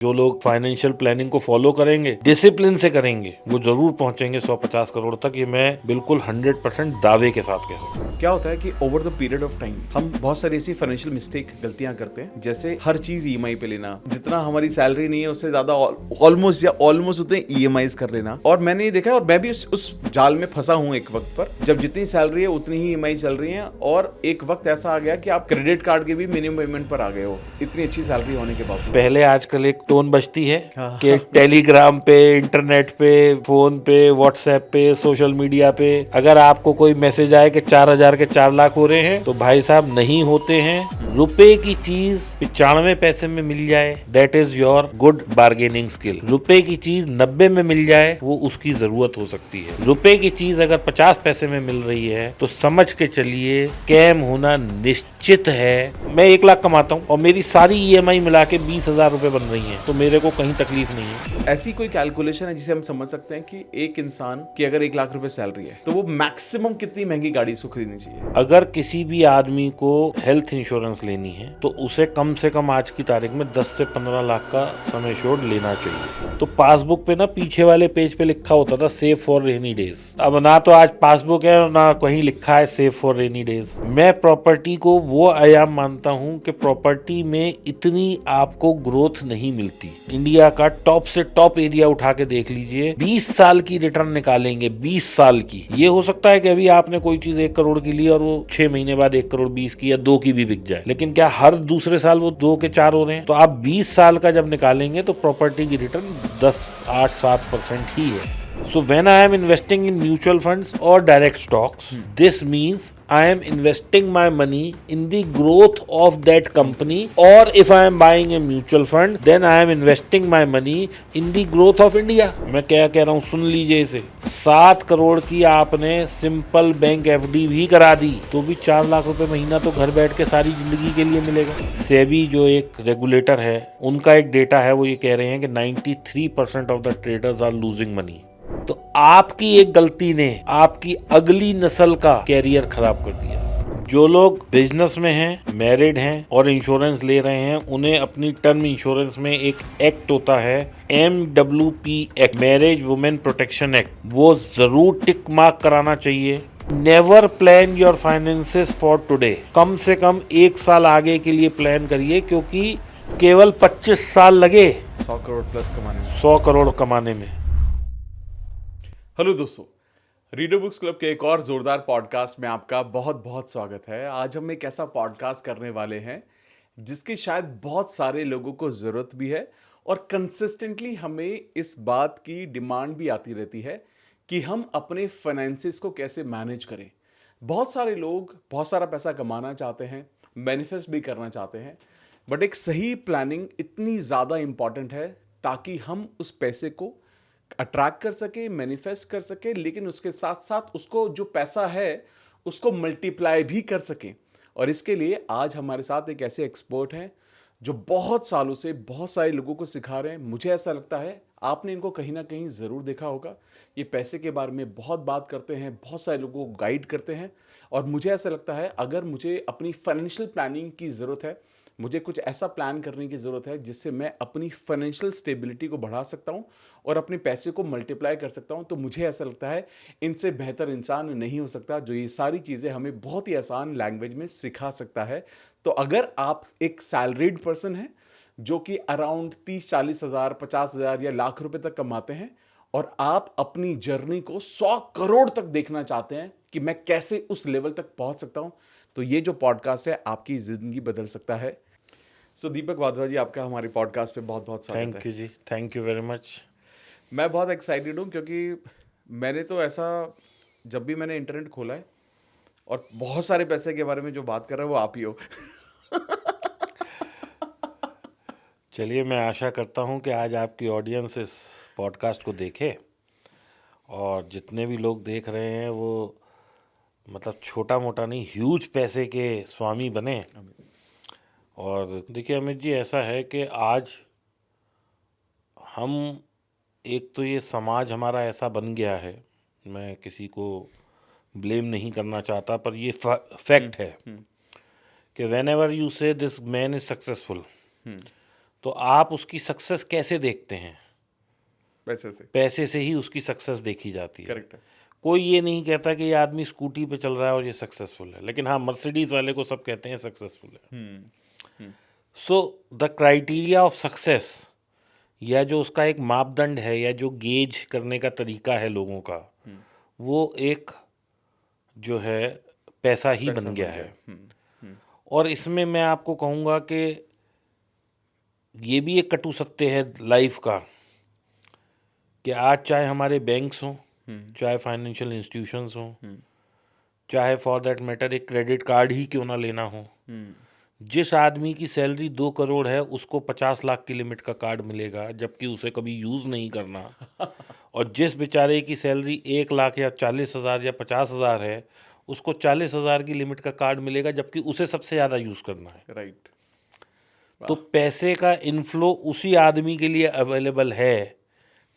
जो लोग financial planning को फॉलो करेंगे, डिसिप्लिन से करेंगे, वो जरूर पहुंचेंगे 150 करोड़ तक। ये मैं बिल्कुल 100% दावे के साथ कह सकता हूँ। क्या होता है कि over the period of time हम बहुत सारी ऐसी फाइनेंशियल मिस्टेक गलतियां करते हैं, जैसे हर चीज ईएमआई पे लेना, जितना हमारी सैलरी नहीं है उससे ज्यादा ऑलमोस्ट उतने ईएमआईज कर लेना। और मैंने ये देखा, और मैं भी उस जाल में फंसा हूँ एक वक्त पर, जब जितनी सैलरी है उतनी ही ईएमआई चल रही है, और एक वक्त ऐसा आ गया कि आप क्रेडिट कार्ड के भी मिनिमम पेमेंट पर आ गए हो, इतनी अच्छी सैलरी होने के बावजूद। पहले आजकल एक टोन बजती है कि टेलीग्राम पे, इंटरनेट पे, फोन पे, व्हाट्सएप पे, सोशल मीडिया पे अगर आपको कोई मैसेज आए कि 4,000 के 4 लाख हो रहे हैं, तो भाई साहब नहीं होते हैं। रुपए की चीज 95 पैसे में मिल जाए, that is your good bargaining skill. रुपए की चीज 90 में मिल जाए, वो उसकी जरूरत हो सकती है। रुपए की चीज अगर 50 पैसे में मिल रही है तो समझ के चलिए स्कैम होना निश्चित है। मैं 1 लाख कमाता हूँ और मेरी सारी ईएमआई मिला के 20,000 रुपए बन रही है, तो मेरे को कहीं तकलीफ नहीं है। ऐसी कोई कैलकुलेशन है जिसे हम समझ सकते हैं कि एक इंसान की अगर 1 लाख रुपए सैलरी है तो वो मैक्सिमम कितनी महंगी गाड़ी उसको खरीदनी चाहिए? अगर किसी भी आदमी को हेल्थ इंश्योरेंस लेनी है तो उसे कम से कम आज की तारीख में 10 से 15 लाख का सम एश्योर्ड लेना चाहिए। तो पासबुक पे ना पीछे वाले पेज पे लिखा होता था सेव फॉर रेनी डेज। अब ना तो आज पासबुक है और ना कहीं लिखा है सेव फॉर रेनी डेज। मैं प्रॉपर्टी को वो आयाम मानता हूँ कि प्रॉपर्टी में इतनी आपको ग्रोथ नहीं मिलती। इंडिया का टॉप से टॉप एरिया उठा के देख लीजिए, 20 साल की रिटर्न निकालेंगे, 20 साल की। ये हो सकता है कि अभी आपने कोई चीज 1 करोड़ की ली और वो 6 महीने बाद 1 करोड़ 20 की या 2 की भी बिक जाए, लेकिन क्या हर दूसरे साल वो 2 के 4 हो रहे हैं? तो आप 20 साल का जब निकालेंगे तो प्रॉपर्टी की रिटर्न 10, 8, 7% ही है। So when I am investing in mutual funds or direct stocks, this means I am investing my money in the growth of that company, or if I am buying a mutual fund, then I am investing my money in the growth of India. मैं क्या कह रहा हूँ, सुन लीजिए इसे। 7 करोड़ की आपने simple bank FD भी करा दी तो भी 4 लाख रुपए महीना तो घर बैठ के सारी जिंदगी के लिए मिलेगा। सेबी जो एक रेगुलेटर है, उनका एक डेटा है, वो ये कह रहे हैं कि 93% of the traders are losing money. तो आपकी एक गलती ने आपकी अगली नस्ल का कैरियर खराब कर दिया। जो लोग बिजनेस में हैं, मैरिड हैं और इंश्योरेंस ले रहे हैं, उन्हें अपनी टर्म इंश्योरेंस में एक एक्ट होता है, MWP act, marriage women protection act, वो जरूर टिक मार्क कराना चाहिए। Never plan your finances for today. कम से कम 1 साल आगे के लिए प्लान करिए, क्योंकि केवल 25 साल लगे 100 करोड़ प्लस कमाने में। 100 करोड़ कमाने में। हेलो दोस्तों, रीडर बुक्स क्लब के एक और जोरदार पॉडकास्ट में आपका बहुत बहुत स्वागत है। आज हम एक ऐसा पॉडकास्ट करने वाले हैं जिसकी शायद बहुत सारे लोगों को ज़रूरत भी है, और कंसिस्टेंटली हमें इस बात की डिमांड भी आती रहती है कि हम अपने फाइनेंसेस को कैसे मैनेज करें। बहुत सारे लोग बहुत सारा पैसा कमाना चाहते हैं, मैनिफेस्ट भी करना चाहते हैं, बट एक सही प्लानिंग इतनी ज़्यादा इम्पॉर्टेंट है ताकि हम उस पैसे को अट्रैक्ट कर सके, मैनिफेस्ट कर सके, लेकिन उसके साथ साथ उसको जो पैसा है उसको मल्टीप्लाई भी कर सके। और इसके लिए आज हमारे साथ एक ऐसे एक्सपर्ट हैं जो बहुत सालों से बहुत सारे लोगों को सिखा रहे हैं। मुझे ऐसा लगता है आपने इनको कहीं ना कहीं ज़रूर देखा होगा। ये पैसे के बारे में बहुत बात करते हैं, बहुत सारे लोगों को गाइड करते हैं, और मुझे ऐसा लगता है अगर मुझे अपनी फाइनेंशियल प्लानिंग की ज़रूरत है, मुझे कुछ ऐसा प्लान करने की ज़रूरत है जिससे मैं अपनी फाइनेंशियल स्टेबिलिटी को बढ़ा सकता हूं और अपने पैसे को मल्टीप्लाई कर सकता हूं, तो मुझे ऐसा लगता है इनसे बेहतर इंसान नहीं हो सकता जो ये सारी चीज़ें हमें बहुत ही आसान लैंग्वेज में सिखा सकता है। तो अगर आप एक सैलरीड पर्सन हैं जो कि अराउंड 30-40 हज़ार, 50 हज़ार या लाख रुपए तक कमाते हैं, और आप अपनी जर्नी को 100 करोड़ तक देखना चाहते हैं कि मैं कैसे उस लेवल तक पहुंच सकता हूं, तो ये जो पॉडकास्ट है आपकी ज़िंदगी बदल सकता है। सो दीपक वाधवा जी, आपका हमारे पॉडकास्ट पे बहुत बहुत स्वागत है। Thank you ji, thank you very much. मैं बहुत एक्साइटेड हूँ क्योंकि मैंने तो ऐसा, जब भी मैंने इंटरनेट खोला है और बहुत सारे पैसे के बारे में जो बात कर रहा है वो आप ही हो। चलिए, मैं आशा करता हूँ कि आज आपकी ऑडियंस इस पॉडकास्ट को देखे, और जितने भी लोग देख रहे हैं वो मतलब छोटा मोटा नहीं, ह्यूज पैसे के स्वामी बने। और देखिए अमित जी, ऐसा है कि आज हम, एक तो ये समाज हमारा ऐसा बन गया है, मैं किसी को ब्लेम नहीं करना चाहता, पर ये फैक्ट है कि वेन एवर यू से दिस मैन इज सक्सेसफुल, तो आप उसकी सक्सेस कैसे देखते हैं? पैसे से। पैसे से ही उसकी सक्सेस देखी जाती है। करेक्ट है। कोई ये नहीं कहता कि ये आदमी स्कूटी पे चल रहा है और ये सक्सेसफुल है, लेकिन हाँ, मर्सिडीज वाले को सब कहते हैं सक्सेसफुल है। So the criteria of success, या जो उसका एक मापदंड है, या जो गेज करने का तरीका है लोगों का, वो एक जो है पैसा ही पैसा बन गया बन है। गया। और इसमें मैं आपको कहूँगा कि ये भी एक कटु सत्य है लाइफ का, कि आज चाहे हमारे बैंक्स हों, चाहे फाइनेंशियल इंस्टीट्यूशंस हों, चाहे फॉर दैट मैटर एक क्रेडिट कार्ड ही क्यों ना लेना हो, जिस आदमी की सैलरी 2 करोड़ है उसको 50 लाख की लिमिट का कार्ड मिलेगा, जबकि उसे कभी यूज़ नहीं करना। और जिस बेचारे की सैलरी 1 लाख या 40,000 या 50,000 है, उसको 40,000 की लिमिट का कार्ड मिलेगा, जबकि उसे सबसे ज़्यादा यूज़ करना है। राइट। तो पैसे का इनफ्लो उसी आदमी के लिए अवेलेबल है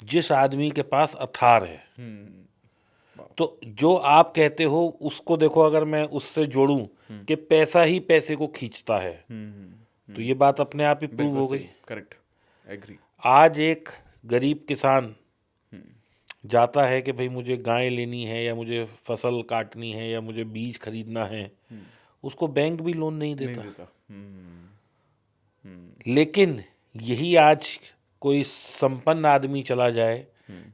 जिस आदमी के पास अथार है। तो जो आप कहते हो उसको देखो, अगर मैं उससे जोड़ूं कि पैसा ही पैसे को खींचता है, तो ये बात अपने आप ही प्रूव हो गई। Correct, agree. आज एक गरीब किसान जाता है कि भाई मुझे गाय लेनी है, या मुझे फसल काटनी है, या मुझे बीज खरीदना है, उसको बैंक भी लोन नहीं नहीं देता। देता। लेकिन यही आज कोई संपन्न आदमी चला जाए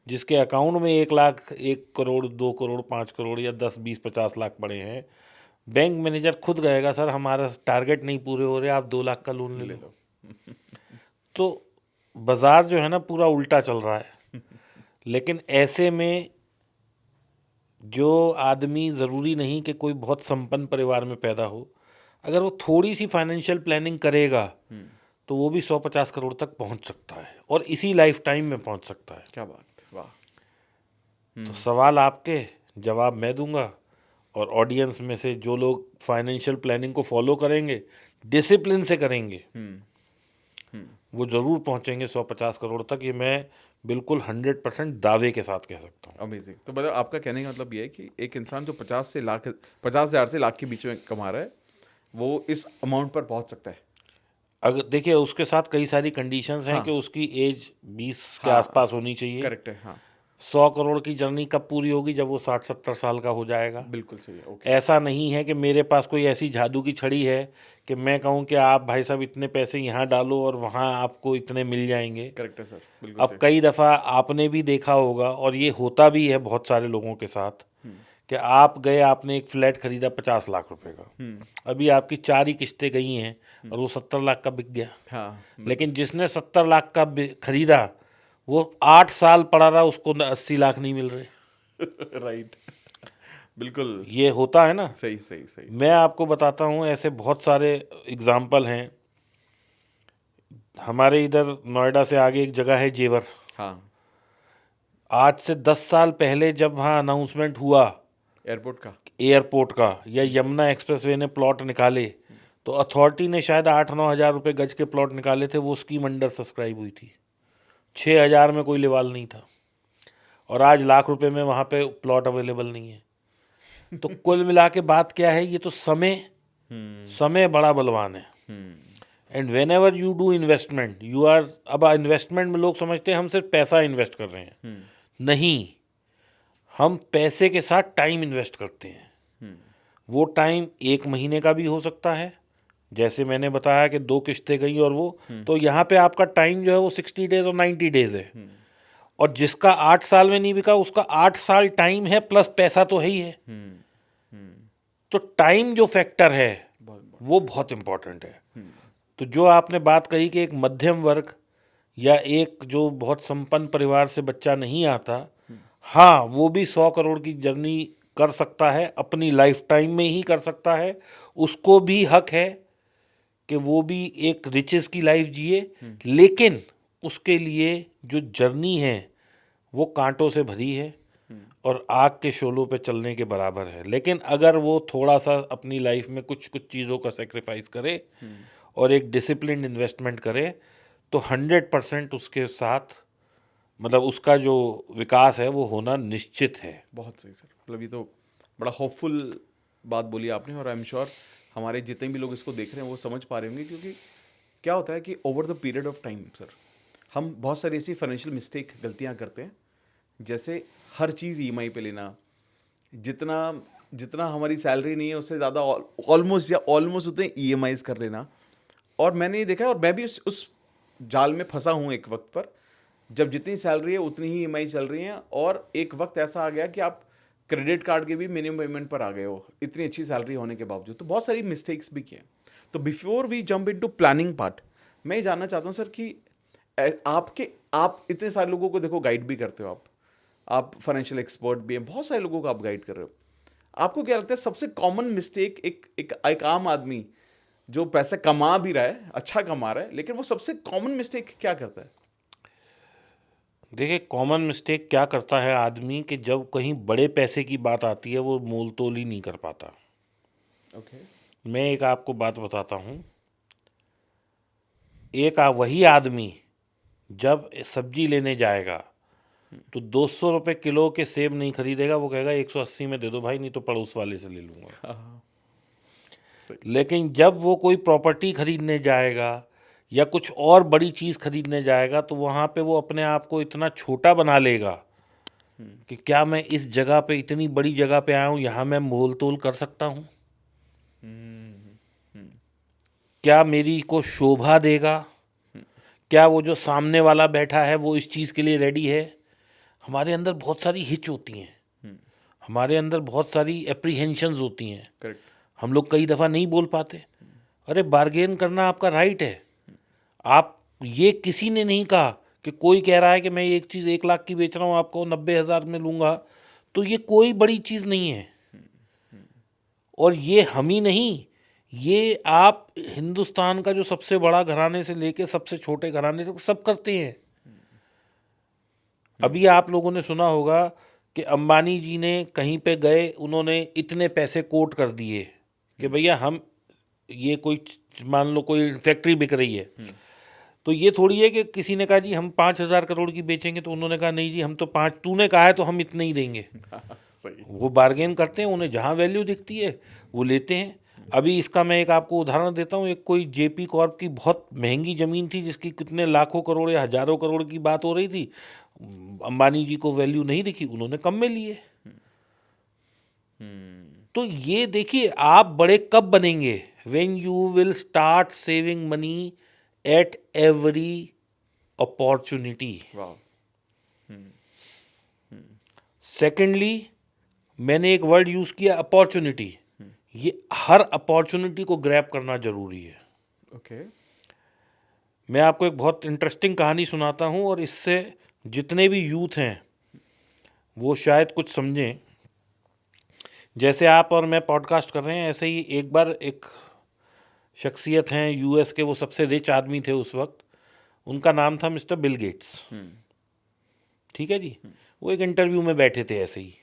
जिसके अकाउंट में 1 लाख, 1 करोड़, 2 करोड़, 5 करोड़ या 10, 20, 50 लाख पड़े हैं, बैंक मैनेजर खुद कहेगा सर हमारा टारगेट नहीं पूरे हो रहे, आप 2 लाख का लोन ले लो। तो बाजार जो है ना पूरा उल्टा चल रहा है। लेकिन ऐसे में जो आदमी, ज़रूरी नहीं कि कोई बहुत संपन्न परिवार में पैदा हो, अगर वो थोड़ी सी फाइनेंशियल प्लानिंग करेगा तो वो भी 150 करोड़ तक पहुंच सकता है, और इसी लाइफ टाइम में पहुंच सकता है। क्या बात, वाह। तो सवाल आपके, जवाब मैं दूंगा, और ऑडियंस में से जो लोग फाइनेंशियल प्लानिंग को फॉलो करेंगे, डिसिप्लिन से करेंगे, वो ज़रूर पहुंचेंगे 150 करोड़ तक। ये मैं बिल्कुल 100% दावे के साथ कह सकता हूँ। अमेजिंग। तो मतलब आपका कहने का मतलब ये है कि एक इंसान जो 50,000 से लाख के बीच में कमा रहा है, वो इस अमाउंट पर पहुंच सकता है। अगर देखिए, उसके साथ कई सारी कंडीशंस हैं हाँ। कि उसकी एज 20 के हाँ, आसपास होनी चाहिए। करेक्ट है। हाँ, 100 करोड़ की जर्नी कब पूरी होगी? जब वो 60-70 साल का हो जाएगा। बिल्कुल सही है। ओके। ऐसा नहीं है कि मेरे पास कोई ऐसी जादू की छड़ी है कि मैं कहूँ कि आप भाई साहब इतने पैसे यहाँ डालो और वहाँ आपको इतने मिल जाएंगे। करेक्ट है सर, बिल्कुल अब सही। कई दफ़ा आपने भी देखा होगा, और ये होता भी है बहुत सारे लोगों के साथ, कि आप गए, आपने एक फ्लैट खरीदा 50 लाख रुपए का, अभी आपकी 4 ही किस्तें गई हैं और वो 70 लाख का बिक गया। हाँ, लेकिन जिसने 70 लाख का खरीदा, वो 8 साल पड़ा रहा, उसको 80 लाख नहीं मिल रहे। राइट। बिल्कुल ये होता है ना। सही सही सही। मैं आपको बताता हूँ, ऐसे बहुत सारे एग्जाम्पल हैं। हमारे इधर नोएडा से आगे एक जगह है जेवर। हाँ, आज से 10 साल पहले जब वहाँ अनाउंसमेंट हुआ एयरपोर्ट का, या यमुना एक्सप्रेसवे ने प्लॉट निकाले, तो अथॉरिटी ने शायद 8-9 हज़ार रुपये गज के प्लॉट निकाले थे, वो स्कीम अंडर सब्सक्राइब हुई थी। 6,000 में कोई लिवाल नहीं था, और आज लाख रुपए में वहाँ पे प्लॉट अवेलेबल नहीं है। तो कुल मिला के बात क्या है, ये तो समय बड़ा बलवान है। And whenever you do investment, you are, अब इन्वेस्टमेंट में लोग समझते हैं हम सिर्फ पैसा इन्वेस्ट कर रहे हैं। नहीं, हम पैसे के साथ टाइम इन्वेस्ट करते हैं। वो टाइम 1 महीने का भी हो सकता है, जैसे मैंने बताया कि 2 किस्तें गई, और वो तो यहाँ पे आपका टाइम जो है वो 60 डेज और 90 डेज है। और जिसका 8 साल में नहीं बिका, उसका 8 साल टाइम है प्लस पैसा तो है ही है। तो टाइम जो फैक्टर है वो बहुत इंपॉर्टेंट है। तो जो आपने बात कही कि एक मध्यम वर्ग या एक जो बहुत संपन्न परिवार से बच्चा नहीं आता, हाँ, वो भी 100 करोड़ की जर्नी कर सकता है, अपनी लाइफ टाइम में ही कर सकता है। उसको भी हक है कि वो भी एक रिचेस की लाइफ जिए, लेकिन उसके लिए जो जर्नी है वो कांटों से भरी है और आग के शोलों पे चलने के बराबर है। लेकिन अगर वो थोड़ा सा अपनी लाइफ में कुछ चीज़ों का सेक्रीफाइस करे और एक डिसिप्लिन इन्वेस्टमेंट करे, तो 100% उसके साथ, मतलब उसका जो विकास है वो होना निश्चित है। बहुत सही सर। मतलब ये तो बड़ा होपफुल बात बोली आपने, और आई एम श्योर हमारे जितने भी लोग इसको देख रहे हैं वो समझ पा रहे होंगे, क्योंकि क्या होता है कि over the period of time sir, हम बहुत सारी ऐसी फाइनेंशियल मिस्टेक गलतियां करते हैं, जैसे हर चीज़ ईएमआई पे लेना, जितना जितना हमारी सैलरी नहीं है उससे ज़्यादा ऑलमोस्ट उतने ईएमआईज कर लेना। और मैंने ये देखा है, और मैं भी उस जाल में फंसा हूँ एक वक्त पर, जब जितनी सैलरी है उतनी ही ईएमआई चल रही हैं, और एक वक्त ऐसा आ गया कि आप क्रेडिट कार्ड के भी मिनिमम पेमेंट पर आ गए हो, इतनी अच्छी सैलरी होने के बावजूद। तो बहुत सारी मिस्टेक्स भी किए। तो before we jump into planning part, मैं ये जानना चाहता हूँ सर कि आप इतने सारे लोगों को देखो गाइड भी करते हो, आप फाइनेंशियल एक्सपर्ट भी हैं, बहुत सारे लोगों को आप गाइड कर रहे हो। आपको क्या लगता है सबसे कॉमन मिस्टेक एक आम आदमी जो पैसे कमा भी रहा है, अच्छा कमा रहा है, लेकिन वो सबसे कॉमन मिस्टेक क्या करता है? देखिए, कॉमन मिस्टेक क्या करता है आदमी कि जब कहीं बड़े पैसे की बात आती है वो मोल तोल ही नहीं कर पाता। ओके। मैं एक आपको बात बताता हूँ। वही आदमी जब सब्जी लेने जाएगा तो 200 रुपये किलो के सेब नहीं खरीदेगा, वो कहेगा 180 में दे दो भाई, नहीं तो पड़ोस वाले से ले लूँगा। हाँ, सही। लेकिन जब वो कोई प्रॉपर्टी खरीदने जाएगा या कुछ और बड़ी चीज़ खरीदने जाएगा तो वहाँ पे वो अपने आप को इतना छोटा बना लेगा कि क्या मैं इस जगह पे, इतनी बड़ी जगह पे आया हूँ, यहाँ मैं मोल तोल कर सकता हूँ? क्या मेरी को शोभा देगा? क्या वो जो सामने वाला बैठा है वो इस चीज़ के लिए रेडी है? हमारे अंदर बहुत सारी हिच होती हैं, हमारे अंदर बहुत सारी एप्रीहेंशंस होती हैं। करेक्ट। हम लोग कई दफ़ा नहीं बोल पाते। अरे, बार्गेन करना आपका राइट है। आप, ये किसी ने नहीं कहा कि कोई कह रहा है कि मैं एक चीज़ 1 लाख की बेच रहा हूँ, आपको 90,000 में लूँगा, तो ये कोई बड़ी चीज़ नहीं है। और ये हम ही नहीं, ये आप हिंदुस्तान का जो सबसे बड़ा घराने से लेके सबसे छोटे घराने तक सब करते हैं। अभी आप लोगों ने सुना होगा कि अंबानी जी ने कहीं पे गए, उन्होंने इतने पैसे कोट कर दिए कि भैया हम, ये कोई, मान लो कोई फैक्ट्री बिक रही है, तो ये थोड़ी है कि किसी ने कहा जी हम 5,000 करोड़ की बेचेंगे, तो उन्होंने कहा नहीं जी हम तो 5, तूने कहा है तो हम इतने ही देंगे। सही। वो बार्गेन करते हैं, उन्हें जहाँ वैल्यू दिखती है वो लेते हैं। अभी इसका मैं एक आपको उदाहरण देता हूँ। एक कोई जेपी कॉर्प की बहुत महंगी ज़मीन थी जिसकी कितने लाखों करोड़ या हज़ारों करोड़ की बात हो रही थी। अंबानी जी को वैल्यू नहीं दिखी, उन्होंने कम में लिए। तो ये देखिए, आप बड़े कब बनेंगे? When you will start saving money at every opportunity. वाह। सेकेंडली, मैंने एक वर्ड यूज़ किया, अपॉर्चुनिटी। ये हर अपॉर्चुनिटी को ग्रैब करना जरूरी है। ओके। मैं आपको एक बहुत इंटरेस्टिंग कहानी सुनाता हूँ, और इससे जितने भी यूथ हैं वो शायद कुछ समझें। जैसे आप और मैं पॉडकास्ट कर रहे हैं, ऐसे ही एक बार एक शख्सियत हैं यूएस के, वो सबसे रिच आदमी थे उस वक्त, उनका नाम था मिस्टर बिल गेट्स। ठीक है जी। वो एक इंटरव्यू में बैठे थे ऐसे ही,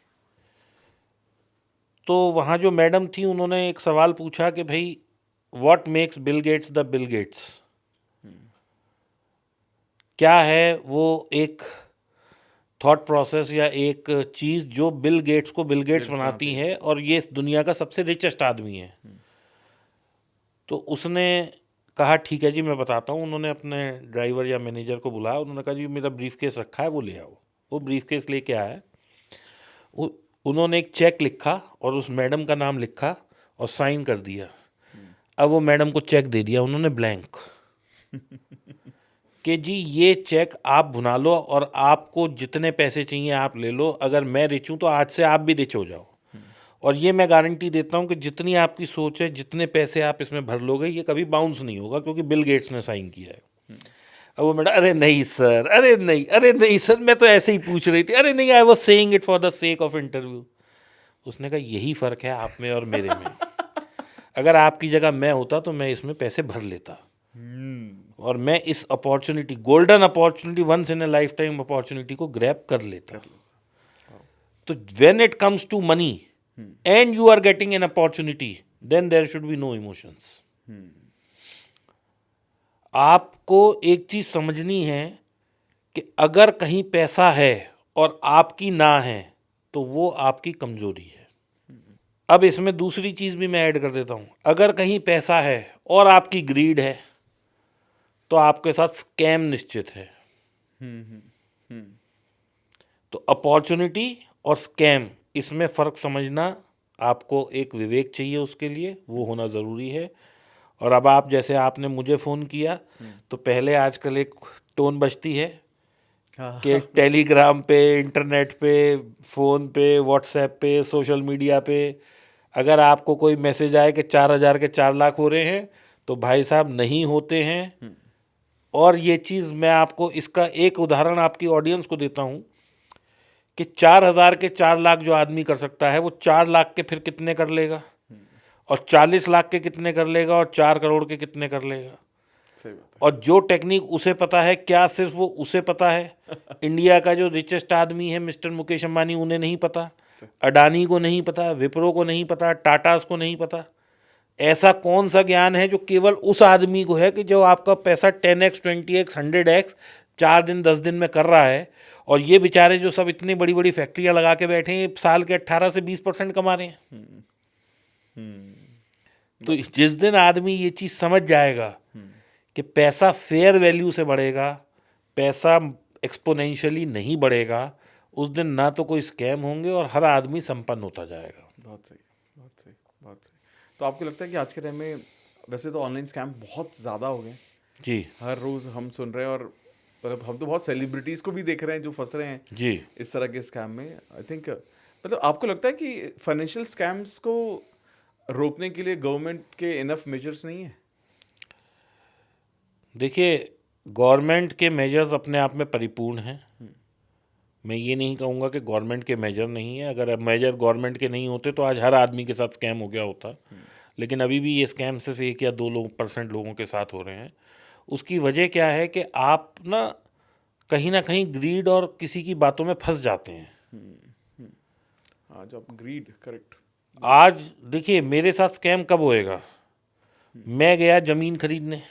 तो वहाँ जो मैडम थी उन्होंने एक सवाल पूछा कि भाई, what makes Bill Gates the Bill Gates? क्या है वो एक थॉट प्रोसेस या एक चीज़ जो बिल गेट्स को बिल गेट्स बनाती है और ये इस दुनिया का सबसे रिचेस्ट आदमी है? तो उसने कहा ठीक है जी मैं बताता हूँ। उन्होंने अपने ड्राइवर या मैनेजर को बुलाया, उन्होंने कहा जी मेरा ब्रीफ केस रखा है, वो ले आओ। वो ब्रीफ केस लेके आया। उन्होंने एक चेक लिखा और उस मैडम का नाम लिखा और साइन कर दिया। अब वो मैडम को चेक दे दिया उन्होंने ब्लैंक कि जी ये चेक आप भुना लो और आपको जितने पैसे चाहिए आप ले लो, अगर मैं रिच हूँ तो आज से आप भी रिच हो जाओ। और ये मैं गारंटी देता हूँ कि जितनी आपकी सोच है, जितने पैसे आप इसमें भर लोगे, ये कभी बाउंस नहीं होगा, क्योंकि बिल गेट्स ने साइन किया है। अब वो मैडम, अरे नहीं सर, अरे नहीं सर, मैं तो ऐसे ही पूछ रही थी, अरे नहीं, I was saying it for the sake of interview. उसने कहा यही फ़र्क है आप में और मेरे में। अगर आपकी जगह मैं होता तो मैं इसमें पैसे भर लेता, और मैं इस opportunity, golden opportunity, once in a lifetime opportunity को ग्रैब कर लेता। तो when it comes to money and you are getting an opportunity, then there should be no emotions. आपको एक चीज समझनी है कि अगर कहीं पैसा है और आपकी ना है तो वो आपकी कमजोरी है। अब इसमें दूसरी चीज भी मैं ऐड कर देता हूं, अगर कहीं पैसा है और आपकी ग्रीड है तो आपके साथ स्कैम निश्चित है। तो अपॉर्चुनिटी और स्कैम, इसमें फ़र्क समझना आपको एक विवेक चाहिए, उसके लिए वो होना ज़रूरी है। और अब आप जैसे आपने मुझे फ़ोन किया, तो पहले आजकल एक टोन बजती है हाँ कि टेलीग्राम पे, इंटरनेट पे, फ़ोन पे, व्हाट्सएप पे, सोशल मीडिया पे अगर आपको कोई मैसेज आए कि 4,000 के 4 लाख हो रहे हैं, तो भाई साहब नहीं होते हैं। और ये चीज़ मैं आपको इसका एक उदाहरण आपकी ऑडियंस को देता हूँ कि 4,000 के 4 लाख जो आदमी कर सकता है, वो 4 लाख के फिर कितने कर लेगा, और 40 लाख के कितने कर लेगा, और 4 करोड़ के कितने कर लेगा। सही बात है। और जो टेक्निक उसे पता है, क्या सिर्फ वो उसे पता है? इंडिया का जो रिचेस्ट आदमी है मिस्टर मुकेश अंबानी, उन्हें नहीं पता, अडानी को नहीं पता, विप्रो को नहीं पता, टाटास को नहीं पता। ऐसा कौन सा ज्ञान है जो केवल उस आदमी को है कि जो आपका पैसा 10x 20x 100x 4 दिन 10 दिन में कर रहा है, और ये बेचारे जो सब इतनी बड़ी बड़ी फैक्ट्रियां लगा के बैठे हैं, साल के 18 से 20% कमा रहे हैं। तो जिस दिन आदमी ये चीज़ समझ जाएगा कि पैसा फेयर वैल्यू से बढ़ेगा, पैसा एक्सपोनेंशियली नहीं बढ़ेगा, उस दिन ना तो कोई स्कैम होंगे और हर आदमी संपन्न होता जाएगा। बहुत सही, बहुत सही, बहुत सही। तो आपको लगता है कि आज के टाइम में वैसे तो ऑनलाइन स्कैम बहुत ज़्यादा हो गए, जी हर रोज़ हम सुन रहे हैं, और मतलब हम तो बहुत सेलिब्रिटीज़ को भी देख रहे हैं जो फंस रहे हैं जी। इस तरह के स्कैम में। आई थिंक मतलब आपको लगता है कि फाइनेंशियल स्कैम्स को रोकने के लिए गवर्नमेंट के इनफ मेजर्स नहीं है? देखिए, गवर्नमेंट के मेजर्स अपने आप में परिपूर्ण हैं। मैं ये नहीं कहूँगा कि गवर्नमेंट के मेजर नहीं है। अगर मेजर गवर्नमेंट के नहीं होते तो आज हर आदमी के साथ स्कैम हो गया होता। लेकिन अभी भी ये स्कैम सिर्फ 1 या 2% लोगों के साथ हो रहे हैं। उसकी वजह क्या है कि आप ना कहीं ग्रीड और किसी की बातों में फंस जाते हैं। आज आप ग्रीड, करेक्ट। आज देखिए, मेरे साथ स्कैम कब होएगा? मैं गया ज़मीन खरीदने,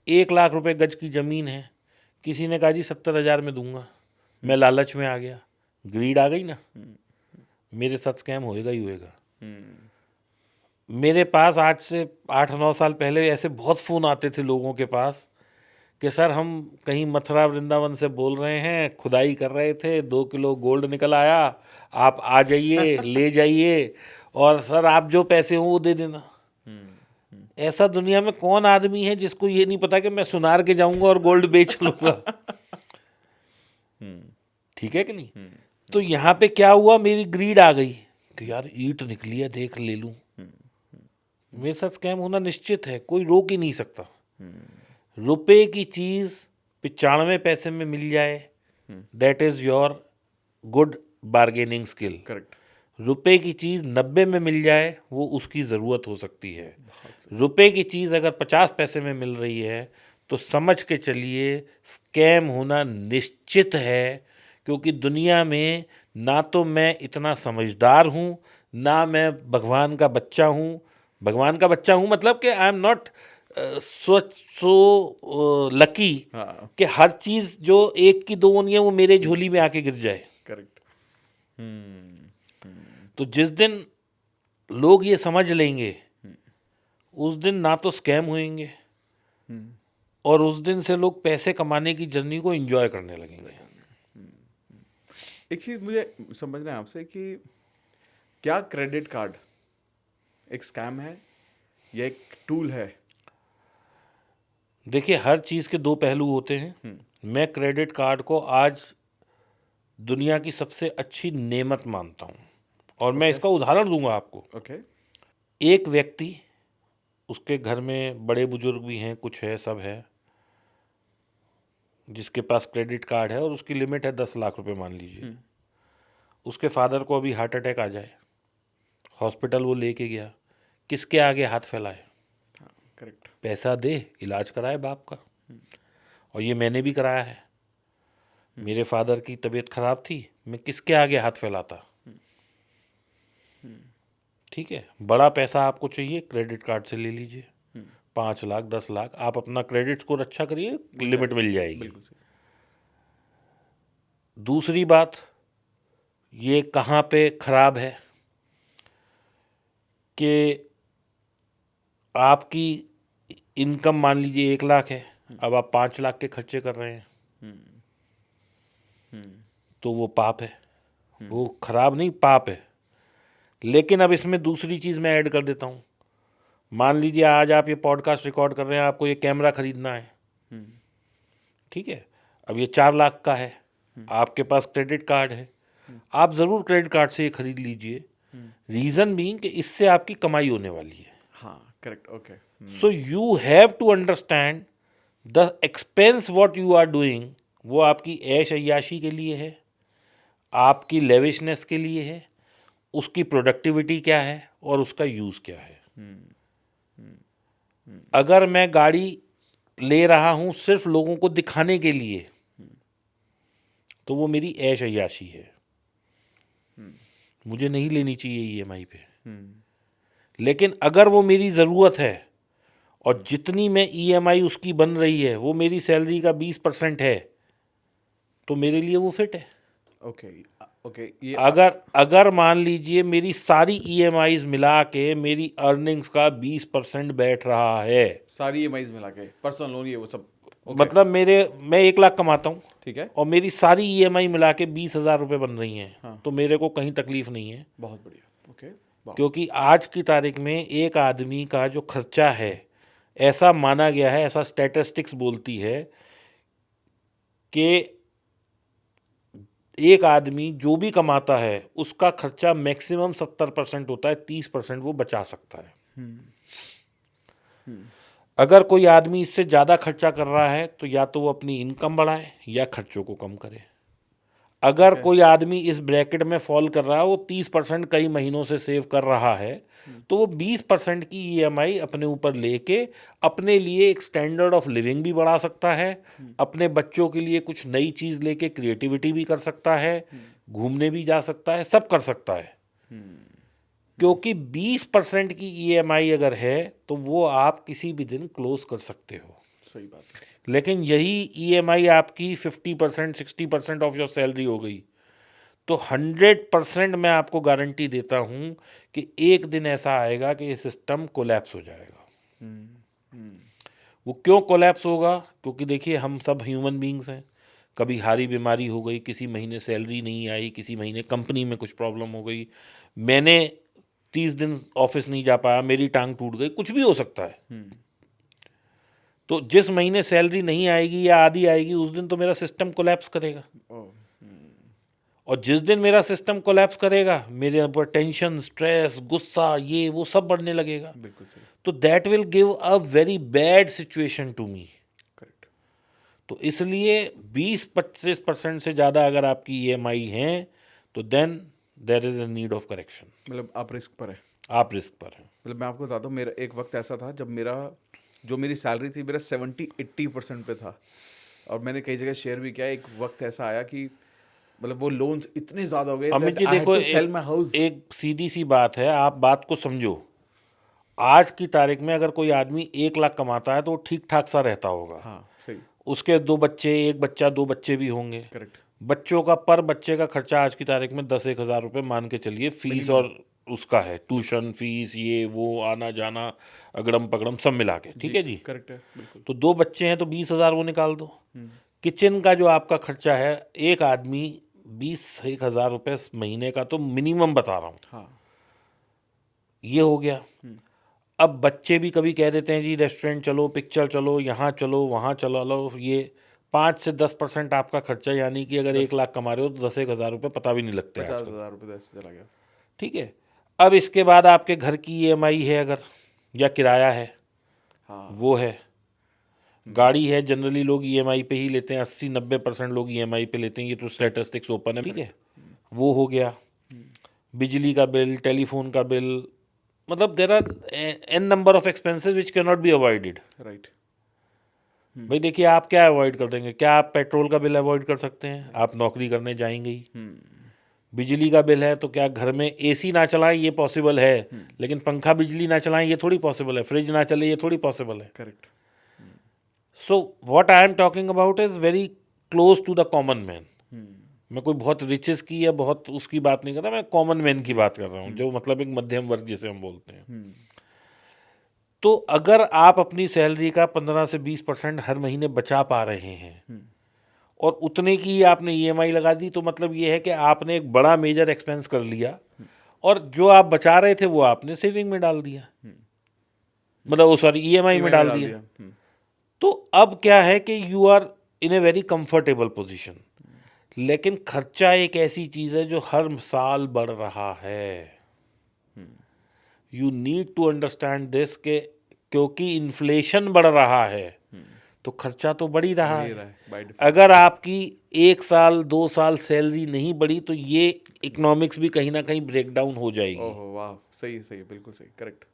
1 लाख रुपए गज की ज़मीन है, किसी ने कहा जी 70,000 में दूंगा, मैं लालच में आ गया, ग्रीड आ गई ना, मेरे साथ स्कैम होएगा ही होएगा। मेरे पास आज से 8-9 साल पहले ऐसे बहुत फ़ोन आते थे लोगों के पास कि सर हम कहीं मथुरा वृंदावन से बोल रहे हैं, खुदाई कर रहे थे, 2 किलो गोल्ड निकल आया, आप आ जाइए ले जाइए, और सर आप जो पैसे हों वो दे देना। ऐसा दुनिया में कौन आदमी है जिसको ये नहीं पता कि मैं सुनार के जाऊंगा और गोल्ड बेच लूंगा? ठीक है कि नहीं? तो यहाँ पे क्या हुआ, मेरी ग्रीड आ गई कि यार ईंट निकली है, देख ले लूं। मेरे साथ स्कैम होना निश्चित है, कोई रोक ही नहीं सकता। रुपए की चीज 95 पैसे में मिल जाए, that is your good bargaining skill. Correct. रुपए की चीज 90 में मिल जाए, वो उसकी ज़रूरत हो सकती है। रुपए की चीज़ अगर 50 पैसे में मिल रही है तो समझ के चलिए स्कैम होना निश्चित है। क्योंकि दुनिया में ना तो मैं इतना समझदार हूँ, ना मैं भगवान का बच्चा हूँ। भगवान का बच्चा हूँ मतलब कि I am not so lucky हाँ, कि हर चीज़ जो 1 की 2 नहीं है वो मेरे झोली में आके गिर जाए। करेक्ट। तो जिस दिन लोग ये समझ लेंगे, उस दिन ना तो स्कैम होंगे, और उस दिन से लोग पैसे कमाने की जर्नी को एंजॉय करने लगेंगे। एक चीज़ मुझे समझना है आपसे कि क्या क्रेडिट कार्ड एक स्कैम है या एक टूल है? देखिए, हर चीज़ के 2 पहलू होते हैं। मैं क्रेडिट कार्ड को आज दुनिया की सबसे अच्छी नेमत मानता हूँ, और मैं इसका उदाहरण दूंगा आपको। ओके। एक व्यक्ति, उसके घर में बड़े बुजुर्ग भी हैं, कुछ है, सब है, जिसके पास क्रेडिट कार्ड है और उसकी लिमिट है 10 लाख रुपए मान लीजिए। उसके फादर को अभी हार्ट अटैक आ जाए, हॉस्पिटल वो लेके गया, किसके आगे हाथ फैलाए? करेक्ट। पैसा दे, इलाज कराए बाप का। और ये मैंने भी कराया है। मेरे फादर की तबीयत खराब थी, मैं किसके आगे हाथ फैलाता? ठीक है, बड़ा पैसा आपको चाहिए, क्रेडिट कार्ड से ले लीजिए, 5 लाख 10 लाख, आप अपना क्रेडिट स्कोर अच्छा करिए, लिमिट मिल जाएगी। बिल्कुल सही। दूसरी बात, ये कहाँ पे खराब है कि आपकी इनकम मान लीजिए 1 लाख है, अब आप 5 लाख के खर्चे कर रहे हैं, तो वो पाप है, वो खराब नहीं, पाप है। लेकिन अब इसमें दूसरी चीज़ मैं ऐड कर देता हूँ। मान लीजिए आज आप ये पॉडकास्ट रिकॉर्ड कर रहे हैं, आपको ये कैमरा खरीदना है, ठीक है, अब ये 4 लाख का है, आपके पास क्रेडिट कार्ड है, आप ज़रूर क्रेडिट कार्ड से ये खरीद लीजिए। रीज़न बीइंग कि इससे आपकी कमाई होने वाली है। हाँ, correct, okay. So you have to understand the expense what you are doing, वो आपकी ऐश अय्याशी के लिए है, आपकी लेविशनेस के लिए है, उसकी प्रोडक्टिविटी क्या है और उसका यूज़ क्या है। अगर मैं गाड़ी ले रहा हूँ सिर्फ लोगों को दिखाने के लिए, तो वो मेरी ऐश अय्याशी है, मुझे नहीं लेनी चाहिए ईएमआई पे। लेकिन अगर वो मेरी ज़रूरत है और जितनी मैं ईएमआई उसकी बन रही है वो मेरी सैलरी का 20% है, तो मेरे लिए वो फिट है। ओके, ओके, ये अगर मान लीजिए मेरी सारी ईएमआईज मिला के मेरी अर्निंग्स का 20% बैठ रहा है, सारी ईएमआईज मिला के, पर्सनल लोन, ये वो सब, okay, मतलब मैं 1 लाख कमाता हूँ, ठीक है, और मेरी सारी ईएमआई मिला के 20,000 रुपये बन रही हैं, हाँ, तो मेरे को कहीं तकलीफ नहीं है। बहुत बढ़िया, ओके, वाह, क्योंकि आज की तारीख में एक आदमी का जो खर्चा है, ऐसा माना गया है, ऐसा स्टैटिस्टिक्स बोलती है कि एक आदमी जो भी कमाता है उसका खर्चा मैक्सिमम 70% होता है, 30% वो बचा सकता है। अगर कोई आदमी इससे ज़्यादा खर्चा कर रहा है तो या तो वो अपनी इनकम बढ़ाए या खर्चों को कम करे। अगर कोई आदमी इस ब्रैकेट में फॉल कर रहा है, वो 30% कई महीनों से सेव कर रहा है, तो वो 20% की ईएमआई अपने ऊपर लेके अपने लिए एक स्टैंडर्ड ऑफ लिविंग भी बढ़ा सकता है, अपने बच्चों के लिए कुछ नई चीज़ लेके क्रिएटिविटी भी कर सकता है, घूमने भी जा सकता है, सब कर सकता है। क्योंकि 20% की ईएमआई अगर है तो वो आप किसी भी दिन क्लोज कर सकते हो। सही बात है। लेकिन यही ईएमआई आपकी 50% 60% ऑफ योर सैलरी हो गई, तो 100% मैं आपको गारंटी देता हूँ कि एक दिन ऐसा आएगा कि ये सिस्टम कोलैप्स हो जाएगा। वो क्यों कोलैप्स होगा? क्योंकि देखिए हम सब ह्यूमन बीइंग्स हैं। कभी हारी बीमारी हो गई, किसी महीने सैलरी नहीं आई, किसी महीने कंपनी में कुछ प्रॉब्लम हो गई, मैंने 30 दिन ऑफिस नहीं जा पाया, मेरी टांग टूट गई, कुछ भी हो सकता है। तो जिस महीने सैलरी नहीं आएगी या आधी आएगी उस दिन तो मेरा सिस्टम कोलैप्स करेगा। और जिस दिन मेरा सिस्टम कोलैप्स करेगा मेरे ऊपर टेंशन, स्ट्रेस, गुस्सा, ये वो सब बढ़ने लगेगा। बिल्कुल सही, तो that will give a very bad situation to me. Correct. तो इसलिए 20-25% से ज़्यादा अगर आपकी ईएमआई हैं तो then there is a need of correction. मतलब आप रिस्क पर है। आप रिस्क पर हैं। मतलब मैं आपको बताता हूँ, मेरा एक वक्त ऐसा था जब मेरी सैलरी थी, मेरा 70-80% पे था, और मैंने कई जगह शेयर भी किया। एक वक्त ऐसा आया कि मतलब वो लोन्स इतने ज़्यादा हो गए Amit that ji I had देखो, to sell my house। एक सीधी सी बात है, आप बात को समझो। आज की तारीख में अगर कोई आदमी 1 लाख कमाता है तो वो ठीक ठाक सा रहता होगा। हाँ, सही, उसके 2 बच्चे, 1 बच्चा, 2 बच्चे भी होंगे। करेक्ट। बच्चों का पर बच्चे का खर्चा आज की तारीख में 10-1 हज़ार रुपये मान के चलिए, फीस और उसका है, ट्यूशन फीस, ये वो, आना जाना, अगड़म पगड़म सब मिला के, ठीक है जी। करेक्ट है, बिल्कुल। तो 2 बच्चे हैं तो 20,000 वो निकाल दो। किचन का जो आपका खर्चा है, एक आदमी 20-1 हज़ार रुपये महीने का तो मिनिमम बता रहा हूँ, हाँ, ये हो गया। अब बच्चे भी कभी कह देते हैं जी रेस्टोरेंट चलो, पिक्चर चलो, यहाँ चलो, वहाँ चलो, ये 5 से 10% आपका खर्चा, यानी कि अगर 1 लाख कमा रहे हो तो 10-1 हज़ार रुपये पता भी नहीं लगते हैं आजकल। 50,000 रुपये ऐसे चला गया। ठीक है। अब इसके बाद आपके घर की ईएमआई है अगर, या किराया है, हाँ, वो है, गाड़ी है, जनरली लोग ईएमआई पे ही लेते हैं, 80-90% लोग ईएमआई पे लेते हैं, ये तो स्टैटिस्टिक्स ओपन है, ठीक है, वो हो गया। बिजली का बिल, टेलीफोन का बिल, मतलब there are an number of expenses which can not be avoided. Right. भाई देखिए, आप क्या अवॉइड कर देंगे? क्या आप पेट्रोल का बिल अवॉइड कर सकते हैं? आप नौकरी करने जाएंगे ही। बिजली का बिल है तो क्या घर में एसी ना चलाएं ये पॉसिबल है, लेकिन पंखा बिजली ना चलाएं ये थोड़ी पॉसिबल है, फ्रिज ना चले ये थोड़ी पॉसिबल है। Correct. So what I am talking about is very close to the common man. मैं कोई बहुत रिचेस की या बहुत उसकी बात नहीं कर रहा, मैं कॉमन मैन की बात कर रहा हूँ, जो मतलब एक मध्यम वर्ग जिसे हम बोलते हैं। तो अगर आप अपनी सैलरी का 15 से 20% हर महीने बचा पा रहे हैं और उतने की ही आपने ईएमआई लगा दी, तो मतलब ये है कि आपने एक बड़ा मेजर एक्सपेंस कर लिया और जो आप बचा रहे थे वो आपने सेविंग में डाल दिया, मतलब वो सॉरी ईएमआई में डाल दिया। तो अब क्या है कि you are in a very comfortable position, लेकिन खर्चा एक ऐसी चीज है जो हर साल बढ़ रहा है। You need to understand this के क्योंकि इन्फ्लेशन बढ़ रहा है तो खर्चा तो बढ़ ही रहा बढ़ ही है। रहा है, by default। अगर आपकी 1 साल 2 साल सैलरी नहीं बढ़ी तो ये इकोनॉमिक्स भी कहीं ना कहीं ब्रेक डाउन हो जाएगी। ओहो वाह, सही सही, बिल्कुल सही, करेक्ट।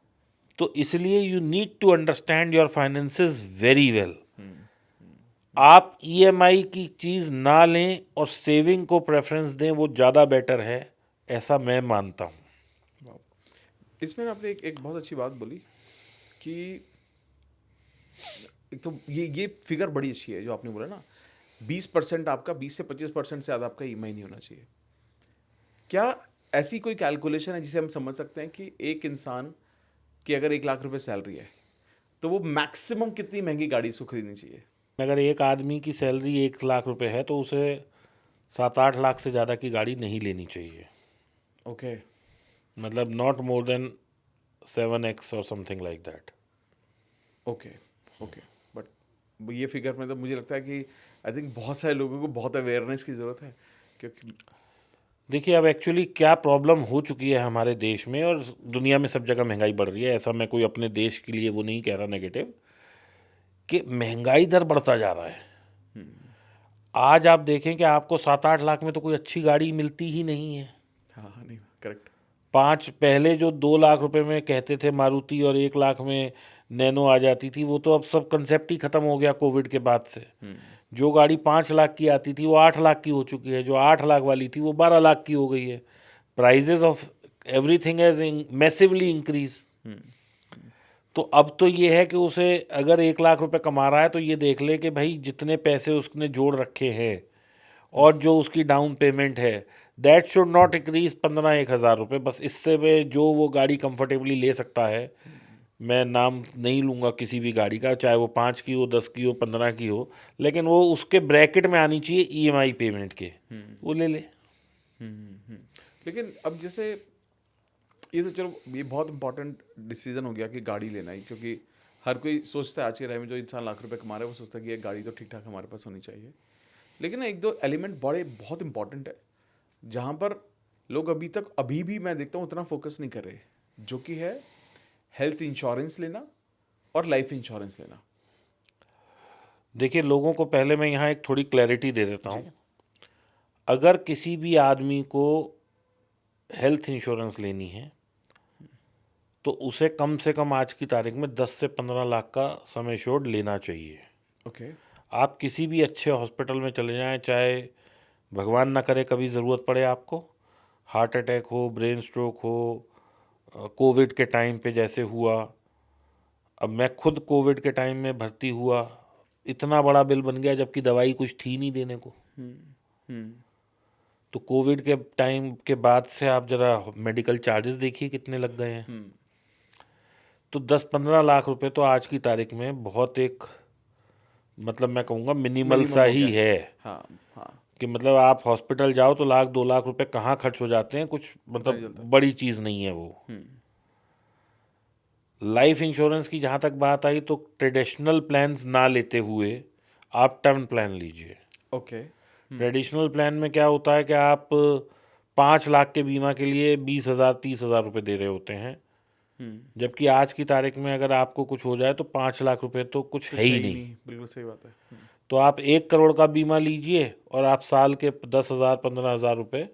तो इसलिए you need to understand your finances very well. आप ईएमआई की चीज ना लें और सेविंग को प्रेफरेंस दें, वो ज़्यादा बेटर है, ऐसा मैं मानता हूँ। वाह, इसमें ना आपने एक बहुत अच्छी बात बोली कि एक तो ये फिगर बड़ी अच्छी है जो आपने बोला ना, 20% आपका, 20 से 25% से ज़्यादा आपका ईएमआई नहीं होना चाहिए। क्या ऐसी कोई कैलकुलेशन है जिसे हम समझ सकते हैं कि एक इंसान की अगर 1 लाख रुपए सैलरी है तो वो मैक्सिमम कितनी महंगी गाड़ी उसको खरीदनी चाहिए? अगर एक आदमी की सैलरी 1 लाख रुपए है तो उसे 7-8 लाख से ज़्यादा की गाड़ी नहीं लेनी चाहिए। ओके। मतलब नॉट मोर देन 7x और something like that. Okay. Okay. But ये फिगर में तो मुझे लगता है कि आई थिंक बहुत सारे लोगों को बहुत अवेयरनेस की ज़रूरत है, क्योंकि देखिए अब एक्चुअली क्या प्रॉब्लम हो चुकी है हमारे देश में और दुनिया में सब जगह महंगाई बढ़ रही है। ऐसा मैं कोई अपने देश के लिए वो नहीं कह रहा नेगेटिव, कि महंगाई दर बढ़ता जा रहा है। आज आप देखें कि आपको 7-8 लाख में तो कोई अच्छी गाड़ी मिलती ही नहीं है। हाँ हाँ, नहीं, करेक्ट। पहले जो 2 लाख रुपए में कहते थे मारुति और 1 लाख में नैनो आ जाती थी, वो तो अब सब कंसेप्ट ही खत्म हो गया कोविड के बाद से। जो गाड़ी 5 लाख की आती थी वो 8 लाख की हो चुकी है, जो 8 लाख वाली थी वो 12 लाख की हो गई है। Prizes of everything has massively increase. तो अब तो ये है कि उसे अगर 1 लाख रुपए कमा रहा है तो ये देख ले कि भाई जितने पैसे उसने जोड़ रखे हैं और जो उसकी डाउन पेमेंट है, दैट शुड नॉट इंक्रीज 15-1 हज़ार रुपये। बस इससे में जो वो गाड़ी कंफर्टेबली ले सकता है, मैं नाम नहीं लूँगा किसी भी गाड़ी का, चाहे वो 5 की हो, 10 की हो, 15 की हो, लेकिन वो उसके ब्रैकेट में आनी चाहिए ईएमआई पेमेंट के, वो ले ले। लेकिन अब जैसे ये तो चलो ये बहुत इंपॉर्टेंट डिसीजन हो गया कि गाड़ी लेना ही, क्योंकि हर कोई सोचता है आज के टाइम में जो इंसान लाख रुपए कमा रहा है वो सोचता है कि ये गाड़ी तो ठीक ठाक हमारे पास होनी चाहिए। लेकिन ना एक दो एलिमेंट बड़े बहुत इंपॉर्टेंट है जहाँ पर लोग अभी भी मैं देखता हूँ उतना फोकस नहीं कर रहे, जो कि है हेल्थ इंश्योरेंस लेना और लाइफ इंश्योरेंस लेना। देखिए लोगों को पहले मैं यहाँ एक थोड़ी क्लैरिटी दे देता हूँ। अगर किसी भी आदमी को हेल्थ इंश्योरेंस लेनी है तो उसे कम से कम आज की तारीख में 10 से 15 लाख का सम एश्योर्ड लेना चाहिए। ओके। आप किसी भी अच्छे हॉस्पिटल में चले जाएं, चाहे भगवान ना करे कभी ज़रूरत पड़े आपको, हार्ट अटैक हो, ब्रेन स्ट्रोक हो, कोविड के टाइम पे जैसे हुआ। अब मैं खुद कोविड के टाइम में भर्ती हुआ, इतना बड़ा बिल बन गया जबकि दवाई कुछ थी नहीं देने को। तो कोविड के टाइम के बाद से आप ज़रा मेडिकल चार्जेस देखिए कितने लग गए हैं। तो 10-15 लाख रुपए तो आज की तारीख में बहुत एक, मतलब मैं कहूँगा मिनिमल सा हो ही गया। है। हाँ हाँ, कि मतलब आप हॉस्पिटल जाओ तो 1-2 लाख रुपए कहाँ खर्च हो जाते हैं, कुछ मतलब बड़ी चीज़ नहीं है वो। लाइफ इंश्योरेंस की जहाँ तक बात आई तो ट्रेडिशनल प्लान्स ना लेते हुए आप टर्म प्लान लीजिए। ओके। ट्रेडिशनल प्लान में क्या होता है कि आप 5 लाख के बीमा के लिए 20,000-30,000 रुपये दे रहे होते हैं, जबकि आज की तारीख में अगर आपको कुछ हो जाए तो 5 लाख रुपए तो कुछ है ही नहीं। बिल्कुल सही बात है। तो आप 1 करोड़ का बीमा लीजिए और आप साल के 10,000-15,000 रुपये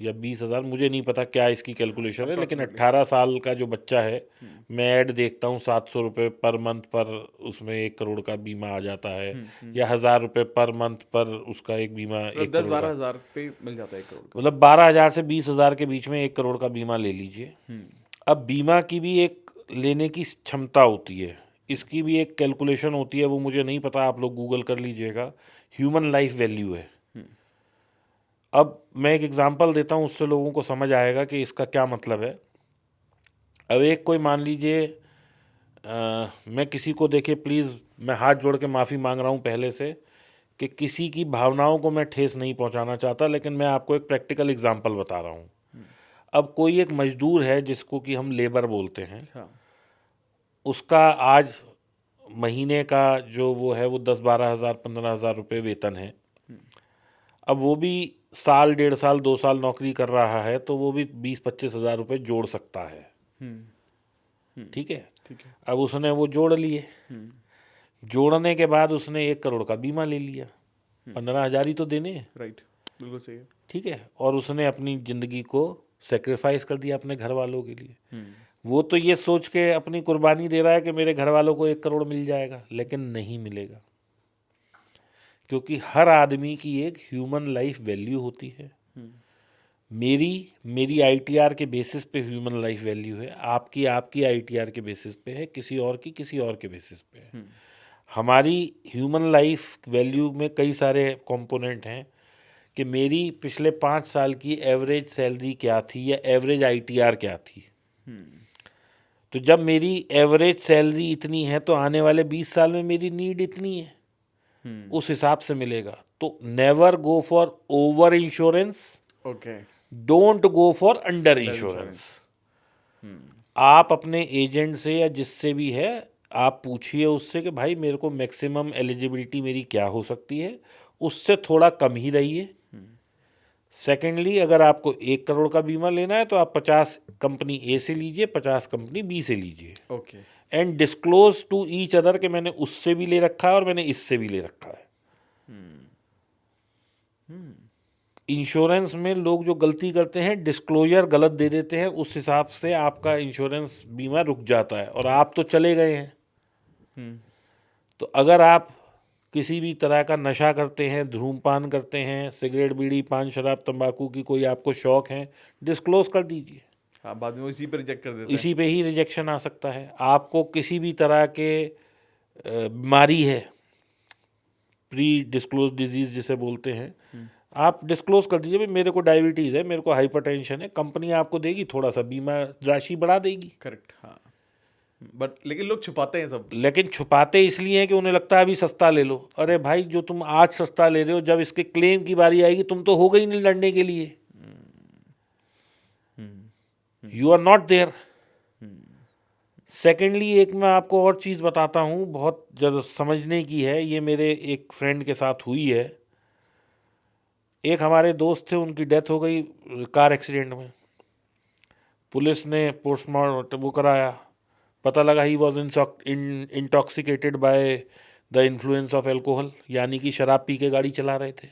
या 20,000, मुझे नहीं पता क्या इसकी कैलकुलेशन है, लेकिन 18 साल का जो बच्चा है, मैं ऐड देखता हूँ 700 रुपये पर मंथ पर उसमें 1 करोड़ का बीमा आ जाता है, या 1,000 रुपये पर मंथ पर उसका एक बीमा 10-12 हज़ार पे मिल जाता है 1 करोड़ का। मतलब 12,000 से 20,000 के बीच में 1 करोड़ का बीमा ले लीजिए। अब बीमा की भी एक लेने की क्षमता होती है, इसकी भी एक कैलकुलेशन होती है, वो मुझे नहीं पता, आप लोग गूगल कर लीजिएगा। ह्यूमन लाइफ वैल्यू है। अब मैं एक एग्जांपल देता हूँ, उससे लोगों को समझ आएगा कि इसका क्या मतलब है। अब एक कोई मान लीजिए मैं किसी को देखे प्लीज़ मैं हाथ जोड़ के माफ़ी मांग रहा हूँ पहले से कि किसी की भावनाओं को मैं ठेस नहीं पहुँचाना चाहता, लेकिन मैं आपको एक प्रैक्टिकल एग्जांपल बता रहा हूँ। अब कोई एक मजदूर है जिसको कि हम लेबर बोलते हैं, हाँ। उसका आज महीने का जो वो है वो 10-12 हज़ार 15 हज़ार रुपये वेतन है। अब वो भी साल 1.5 साल 2 साल नौकरी कर रहा है तो वो भी 20-25 हज़ार रुपये जोड़ सकता है। ठीक है। ठीक है। अब उसने वो जोड़ लिए, जोड़ने के बाद उसने 1 करोड़ का बीमा ले लिया, 15 हज़ार ही तो देने हैं। राइट, बिल्कुल सही है। ठीक है। और उसने अपनी ज़िंदगी को सेक्रीफाइस कर दिया अपने घर वालों के लिए। वो तो ये सोच के अपनी कुर्बानी दे रहा है कि मेरे घर वालों को 1 करोड़ मिल जाएगा, लेकिन नहीं मिलेगा, क्योंकि हर आदमी की एक ह्यूमन लाइफ वैल्यू होती है। मेरी आईटीआर के बेसिस पे ह्यूमन लाइफ वैल्यू है, आपकी आईटीआर के बेसिस पे है, किसी और के बेसिस पे है। हमारी ह्यूमन लाइफ वैल्यू में कई सारे कंपोनेंट हैं कि मेरी पिछले 5 साल की एवरेज सैलरी क्या थी या एवरेज आईटीआर क्या थी। तो जब मेरी एवरेज सैलरी इतनी है तो आने वाले 20 साल में मेरी नीड इतनी है, उस हिसाब से मिलेगा। तो never go for over insurance, okay. Don't go for under insurance. आप अपने एजेंट से या जिससे भी है आप पूछिए उससे कि भाई मेरे को मैक्सिमम एलिजिबिलिटी मेरी क्या हो सकती है, उससे थोड़ा कम ही रहिए। सेकेंडली, अगर आपको 1 करोड़ का बीमा लेना है तो आप 50 कंपनी ए से लीजिए, 50 कंपनी बी से लीजिए, okay. And disclose to each other कि मैंने उससे भी ले रखा है और मैंने इससे भी ले रखा है। इंश्योरेंस में लोग जो गलती करते हैं, डिस्क्लोजर गलत दे देते हैं, उस हिसाब से आपका इंश्योरेंस बीमा रुक जाता है और आप तो चले गए हैं। तो अगर आप किसी भी तरह का नशा करते हैं, धूम्रपान करते हैं, सिगरेट बीड़ी पान शराब तंबाकू की कोई आपको शौक है, डिस्क्लोज कर दीजिए। हाँ, बाद में वो इसी पर रिजेक्ट कर देते हैं। इसी पे ही रिजेक्शन आ सकता है। आपको किसी भी तरह के बीमारी है, प्री डिस्क्लोज डिजीज जिसे बोलते हैं, आप डिस्क्लोज कर दीजिए, भाई मेरे को डायबिटीज़ है, मेरे को हाइपरटेंशन है, कंपनी आपको देगी, थोड़ा सा बीमा राशि बढ़ा देगी। करेक्ट, हाँ। बट लेकिन लोग छुपाते हैं सब। लेकिन छुपाते इसलिए हैं कि उन्हें लगता है अभी सस्ता ले लो। अरे भाई, जो तुम आज सस्ता ले रहे हो, जब इसके क्लेम की बारी आएगी तुम तो हो गई नहीं लड़ने के लिए। You are not there. Secondly, एक मैं आपको और चीज़ बताता हूँ, बहुत ज़रा समझने की है, ये मेरे एक फ्रेंड के साथ हुई है। एक हमारे दोस्त थे, उनकी डेथ हो गई कार एक्सीडेंट में। पुलिस ने पोस्टमार्टम वो कराया, पता लगा he was intoxicated by the influence of alcohol, यानी कि शराब पी के गाड़ी चला रहे थे।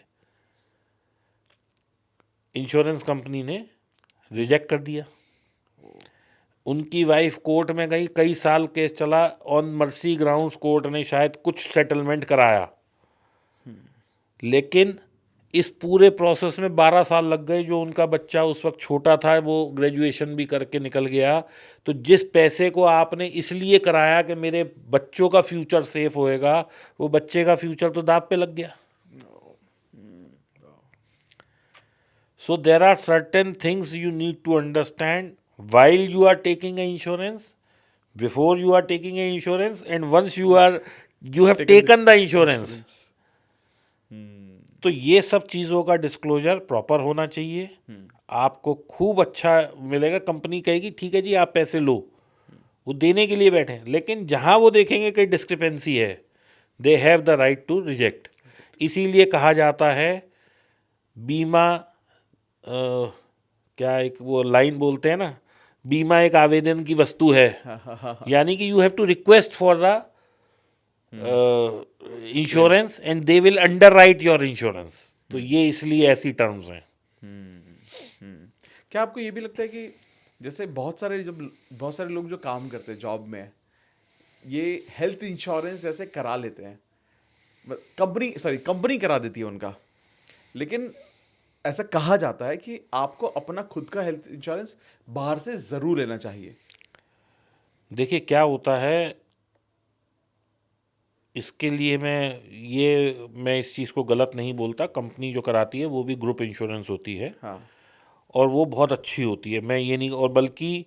इंश्योरेंस कंपनी ने रिजेक्ट कर दिया। उनकी वाइफ कोर्ट में गई, कई साल केस चला, ऑन मर्सी ग्राउंड्स कोर्ट ने शायद कुछ सेटलमेंट कराया, लेकिन इस पूरे प्रोसेस में 12 साल लग गए। जो उनका बच्चा उस वक्त छोटा था, वो ग्रेजुएशन भी करके निकल गया। तो जिस पैसे को आपने इसलिए कराया कि मेरे बच्चों का फ्यूचर सेफ होएगा, वो बच्चे का फ्यूचर तो दांव पे लग गया। So there are certain things you need to understand while you are taking an insurance, before you are taking an insurance, and once you have taken the insurance. तो ये सब चीज़ों का डिस्क्लोजर प्रॉपर होना चाहिए। आपको खूब अच्छा मिलेगा। कंपनी कहेगी ठीक है जी आप पैसे लो, वो देने के लिए बैठे हैं, लेकिन जहाँ वो देखेंगे कि डिस्क्रिपेंसी है, they have the right to reject. इसीलिए कहा जाता है बीमा क्या एक वो लाइन बोलते हैं ना, बीमा एक आवेदन की वस्तु है, यानी कि you have to request for the insurance and they will underwrite your insurance. तो ये इसलिए ऐसी टर्म्स हैं। क्या आपको ये भी लगता है कि जैसे बहुत सारे लोग जो काम करते हैं जॉब में, ये हेल्थ इंश्योरेंस जैसे करा लेते हैं, कंपनी करा देती है उनका, लेकिन ऐसा कहा जाता है कि आपको अपना खुद का हेल्थ इंश्योरेंस बाहर से ज़रूर लेना चाहिए। देखिए क्या होता है, इसके लिए मैं इस चीज़ को गलत नहीं बोलता। कंपनी जो कराती है वो भी ग्रुप इंश्योरेंस होती है, हाँ। और वो बहुत अच्छी होती है। मैं ये नहीं, और बल्कि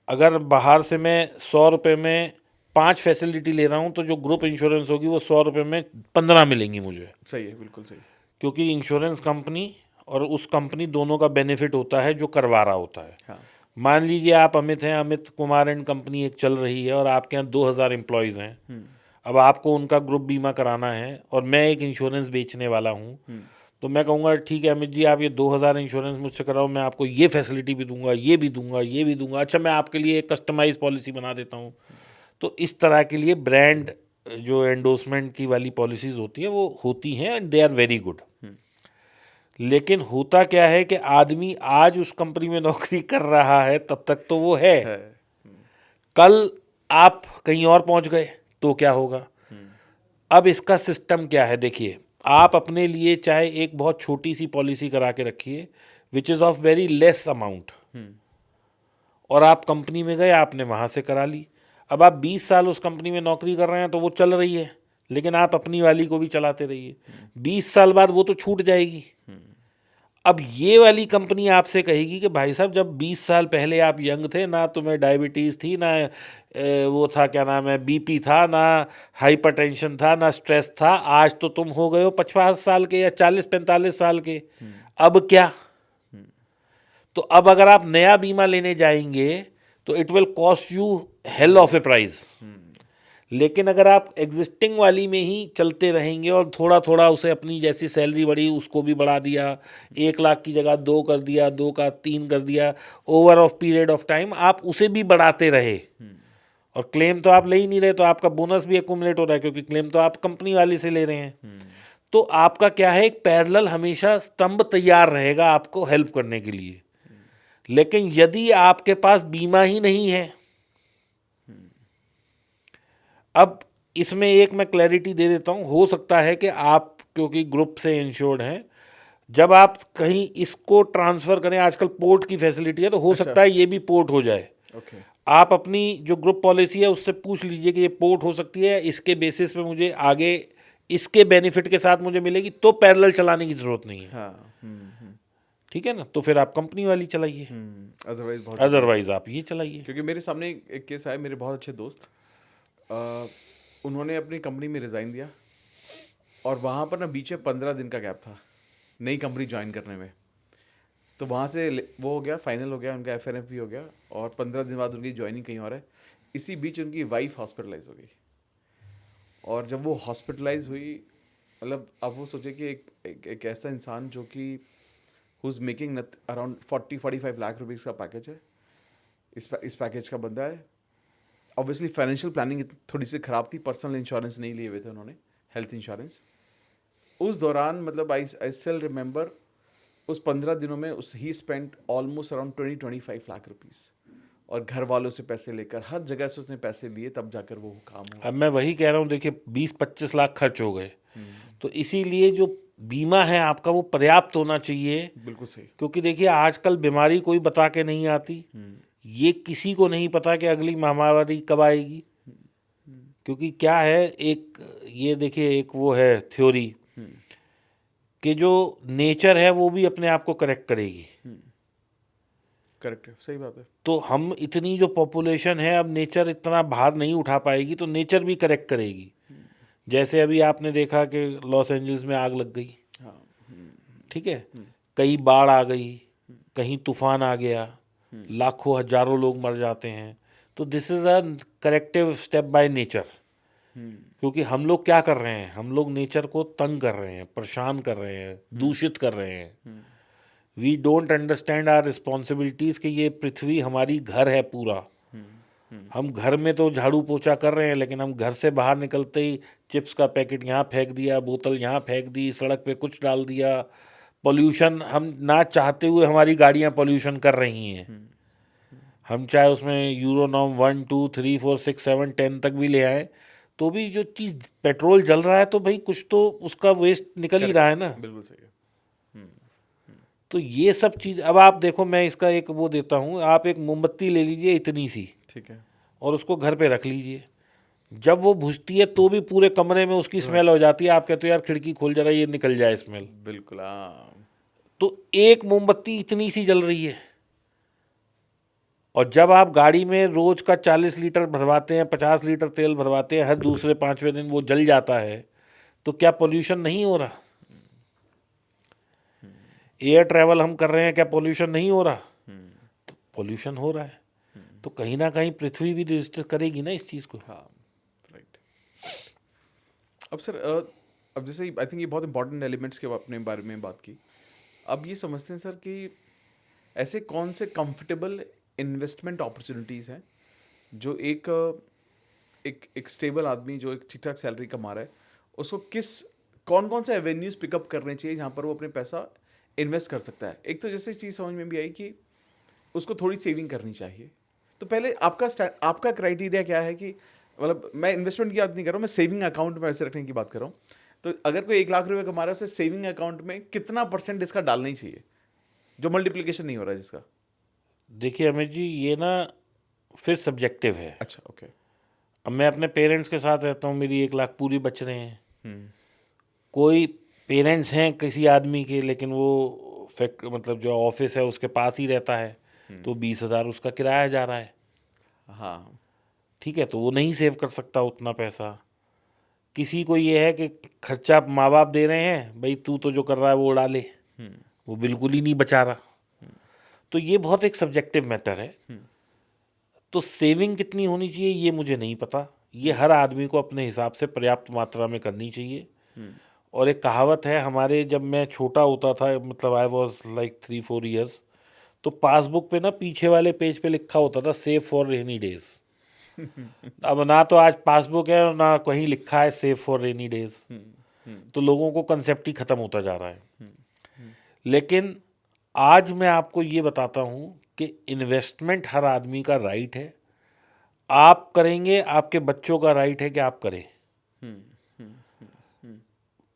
अगर बाहर से मैं 100 रुपये में 5 फैसिलिटी ले रहा हूँ तो जो ग्रुप इंश्योरेंस होगी वो 100 रुपये में 15 मिलेंगी मुझे, सही है, बिल्कुल सही। क्योंकि इंश्योरेंस कंपनी और उस कंपनी दोनों का बेनिफिट होता है जो करवा रहा होता है। हाँ, मान लीजिए आप अमित हैं, अमित कुमार एंड कंपनी एक चल रही है और आपके यहाँ 2000 एम्प्लॉयज़ हैं। अब आपको उनका ग्रुप बीमा कराना है और मैं एक इंश्योरेंस बेचने वाला हूँ, तो मैं कहूँगा ठीक है अमित जी, आप ये 2000 इंश्योरेंस मुझसे कराओ, मैं आपको ये फैसिलिटी भी दूंगा, ये भी दूंगा, ये भी दूंगा, अच्छा मैं आपके लिए एक कस्टमाइज पॉलिसी बना देता हूँ। तो इस तरह के लिए ब्रांड जो एंडोर्समेंट की वाली पॉलिसीज़ होती हैं वो होती हैं and they are very good. लेकिन होता क्या है कि आदमी आज उस कंपनी में नौकरी कर रहा है तब तक तो वो है, कल आप कहीं और पहुंच गए तो क्या होगा। अब इसका सिस्टम क्या है, देखिए आप अपने लिए चाहे एक बहुत छोटी सी पॉलिसी करा के रखिए which is of very less amount, और आप कंपनी में गए, आपने वहाँ से करा ली। अब आप 20 साल उस कंपनी में नौकरी कर रहे हैं तो वो चल रही है, लेकिन आप अपनी वाली को भी चलाते रहिए, 20 साल बाद वो तो छूट जाएगी। अब ये वाली कंपनी आपसे कहेगी कि भाई साहब जब 20 साल पहले आप यंग थे, ना तुम्हें डायबिटीज़ थी, ना वो था क्या नाम है बीपी था, ना हाइपरटेंशन था, ना स्ट्रेस था, आज तो तुम हो गए हो 50 साल के या 40-45 साल के, अब क्या। तो अब अगर आप नया बीमा लेने जाएंगे तो it will cost you hell of A price. लेकिन अगर आप एग्जिस्टिंग वाली में ही चलते रहेंगे और थोड़ा थोड़ा उसे अपनी जैसी सैलरी बढ़ी उसको भी बढ़ा दिया, 1 लाख की जगह 2 कर दिया, 2 का 3 कर दिया, over of period of time आप उसे भी बढ़ाते रहे, और क्लेम तो आप ले ही नहीं रहे तो आपका बोनस भी एक्यूमुलेट हो रहा है क्योंकि क्लेम तो आप कंपनी वाले से ले रहे हैं। तो आपका क्या है, एक पैरेलल हमेशा स्तंभ तैयार रहेगा आपको हेल्प करने के लिए। लेकिन यदि आपके पास बीमा ही नहीं है, अब इसमें एक मैं क्लैरिटी दे देता हूँ, हो सकता है कि आप क्योंकि ग्रुप से इंश्योर्ड हैं, जब आप कहीं इसको ट्रांसफ़र करें, आजकल पोर्ट की फैसिलिटी है तो हो सकता है ये भी पोर्ट हो जाए। आप अपनी जो ग्रुप पॉलिसी है उससे पूछ लीजिए कि ये पोर्ट हो सकती है, इसके बेसिस पे मुझे आगे इसके बेनिफिट के साथ मुझे मिलेगी, तो पैरेलल चलाने की ज़रूरत नहीं है। हाँ, ठीक है ना, तो फिर आप कंपनी वाली चलाइए, अदरवाइज आप ये चलाइए। क्योंकि मेरे सामने एक केस आया, मेरे बहुत अच्छे दोस्त, उन्होंने अपनी कंपनी में रिज़ाइन दिया और वहाँ पर ना बीच में 15 दिन का गैप था नई कंपनी ज्वाइन करने में। तो वहाँ से वो हो गया, फाइनल हो गया, उनका FNF भी हो गया और 15 दिन बाद उनकी ज्वाइनिंग कहीं और है। इसी बीच उनकी वाइफ हॉस्पिटलाइज हो गई, और जब वो हॉस्पिटलाइज हुई, मतलब अब वो सोचे कि एक ऐसा इंसान जो कि who's making around 40-45 lakh rupees का पैकेज है, इस पैकेज का बंदा है। ऑब्वियसली फाइनेंशियल प्लानिंग थोड़ी सी ख़राब थी, पर्सनल इंश्योरेंस नहीं लिए हुए थे उन्होंने, हेल्थ इंश्योरेंस। उस दौरान मतलब आई स्टिल रिमेंबर, उस 15 दिनों में ही spent almost around 20-25 lakh rupees, और घर वालों से पैसे लेकर हर जगह से उसने पैसे लिए, तब जाकर वो काम हुआ। अब मैं वही कह रहा हूँ, देखिए 20-25 लाख खर्च हो गए, तो इसीलिए जो बीमा है आपका वो पर्याप्त होना चाहिए। बिल्कुल सही। क्योंकि देखिए आजकल बीमारी कोई बता के नहीं आती, ये किसी को नहीं पता कि अगली महामारी कब आएगी। क्योंकि क्या है, एक ये देखिए एक वो है थ्योरी कि जो नेचर है वो भी अपने आप को करेक्ट करेगी। करेक्ट है, सही बात है। तो हम इतनी जो पॉपुलेशन है, अब नेचर इतना भार नहीं उठा पाएगी तो नेचर भी करेक्ट करेगी। जैसे अभी आपने देखा कि लॉस एंजल्स में आग लग गई, ठीक है, कहीं बाढ़ आ गई, कहीं तूफान आ गया, लाखों हजारों लोग मर जाते हैं। तो this is a corrective step by nature. क्योंकि हम लोग क्या कर रहे हैं, हम लोग नेचर को तंग कर रहे हैं, परेशान कर रहे हैं, दूषित कर रहे हैं। We don't understand our responsibilities कि ये पृथ्वी हमारी घर है पूरा। हम घर में तो झाड़ू पोछा कर रहे हैं, लेकिन हम घर से बाहर निकलते ही चिप्स का पैकेट यहाँ फेंक दिया, बोतल यहाँ फेंक दी, सड़क पे कुछ डाल दिया। पोल्यूशन, हम ना चाहते हुए हमारी गाड़ियाँ पोल्यूशन कर रही हैं। हम चाहे उसमें यूरो नॉर्म 1, 2, 3, 4, 6, 7, 10 तक भी ले आए, तो भी जो चीज़ पेट्रोल जल रहा है तो भाई कुछ तो उसका वेस्ट निकल ही रहा है ना। बिल्कुल सही है। तो ये सब चीज़, अब आप देखो, मैं इसका एक वो देता हूँ, आप एक मोमबत्ती ले लीजिए इतनी सी, ठीक है, और उसको घर पे रख लीजिए। जब वो बुझती है तो भी पूरे कमरे में उसकी स्मेल हो जाती है, आप कहते हो यार खिड़की खोल जरा ये निकल जाए स्मेल। बिल्कुल। हाँ, तो एक मोमबत्ती इतनी सी जल रही है, और जब आप गाड़ी में रोज का 40 लीटर भरवाते हैं, 50 लीटर तेल भरवाते हैं, हर दूसरे पांचवें दिन वो जल जाता है, तो क्या पोल्यूशन नहीं हो रहा? एयर ट्रैवल हम कर रहे हैं, क्या पोल्यूशन नहीं हो रहा? तो पोल्यूशन हो रहा है। तो कहीं ना कहीं पृथ्वी भी रजिस्टर करेगी ना इस चीज़ को। हाँ, राइट। अब सर अब जैसे आई थिंक ये बहुत इंपॉर्टेंट एलिमेंट्स के अपने बारे में बात की। अब ये समझते हैं सर कि ऐसे कौन से कंफर्टेबल इन्वेस्टमेंट अपॉर्चुनिटीज़ हैं जो एक स्टेबल आदमी जो एक ठीक ठाक सैलरी कमा रहा है उसको कौन कौन से एवेन्यूज़ पिकअप करने चाहिए जहाँ पर वो अपने पैसा इन्वेस्ट कर सकता है। एक तो जैसे चीज़ समझ में भी आई कि उसको थोड़ी सेविंग करनी चाहिए। तो पहले आपका क्राइटेरिया क्या है कि मतलब मैं इन्वेस्टमेंट की बात नहीं कर रहा हूँ, मैं सेविंग अकाउंट में पैसे रखने की बात कर रहा हूँ। तो अगर कोई 1 लाख रुपए कमा रहा है उसे सेविंग अकाउंट में कितना % इसका डालना ही चाहिए जो मल्टीप्लिकेशन नहीं हो रहा है जिसका? देखिए अमित जी, ये ना फिर सब्जेक्टिव है। अच्छा, ओके। अब मैं अपने पेरेंट्स के साथ रहता हूँ, मेरी 1 लाख पूरी बच रहे हैं। कोई पेरेंट्स हैं किसी आदमी के, लेकिन वो मतलब जो ऑफिस है उसके पास ही रहता है, तो 20,000 उसका किराया जा रहा है। हाँ, ठीक है, तो वो नहीं सेव कर सकता उतना पैसा। किसी को ये है कि खर्चा माँ बाप दे रहे हैं, भाई तू तो जो कर रहा है वो उड़ा ले, वो बिल्कुल ही नहीं बचा रहा। तो ये बहुत एक सब्जेक्टिव मैटर है। तो सेविंग कितनी होनी चाहिए ये मुझे नहीं पता, ये हर आदमी को अपने हिसाब से पर्याप्त मात्रा में करनी चाहिए। और एक कहावत है हमारे, जब मैं छोटा होता था, मतलब आई वॉज लाइक 3-4 ईयर्स, तो पासबुक पे ना पीछे वाले पेज पे लिखा होता था सेव फॉर रेनी डेज। अब ना तो आज पासबुक है और ना कहीं लिखा है सेव फॉर रेनी डेज, तो लोगों को कंसेप्ट ही खत्म होता जा रहा है। लेकिन आज मैं आपको ये बताता हूँ कि इन्वेस्टमेंट हर आदमी का राइट है। आप करेंगे, आपके बच्चों का राइट है कि आप करें।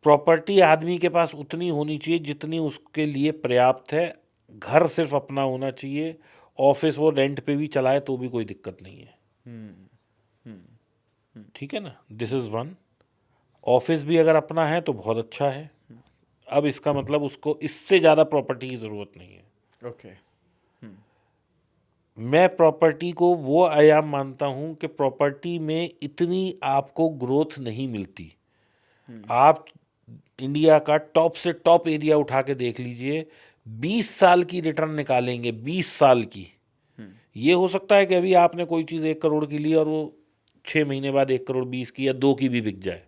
प्रॉपर्टी आदमी के पास उतनी होनी चाहिए जितनी उसके लिए पर्याप्त है। घर सिर्फ अपना होना चाहिए, ऑफिस वो रेंट पे भी चलाए तो भी कोई दिक्कत नहीं है। ठीक है ना, दिस इज़ वन। ऑफिस भी अगर अपना है तो बहुत अच्छा है। अब इसका मतलब उसको इससे ज़्यादा प्रॉपर्टी की ज़रूरत नहीं है। ओके। मैं प्रॉपर्टी को वो आयाम मानता हूँ कि प्रॉपर्टी में इतनी आपको ग्रोथ नहीं मिलती। आप इंडिया का टॉप से टॉप एरिया उठा के देख लीजिए, 20 साल की रिटर्न निकालेंगे, 20 साल की। ये हो सकता है कि अभी आपने कोई चीज़ 1 करोड़ की ली और वो 6 महीने बाद 1 करोड़ 20 की या 2 की भी बिक जाए,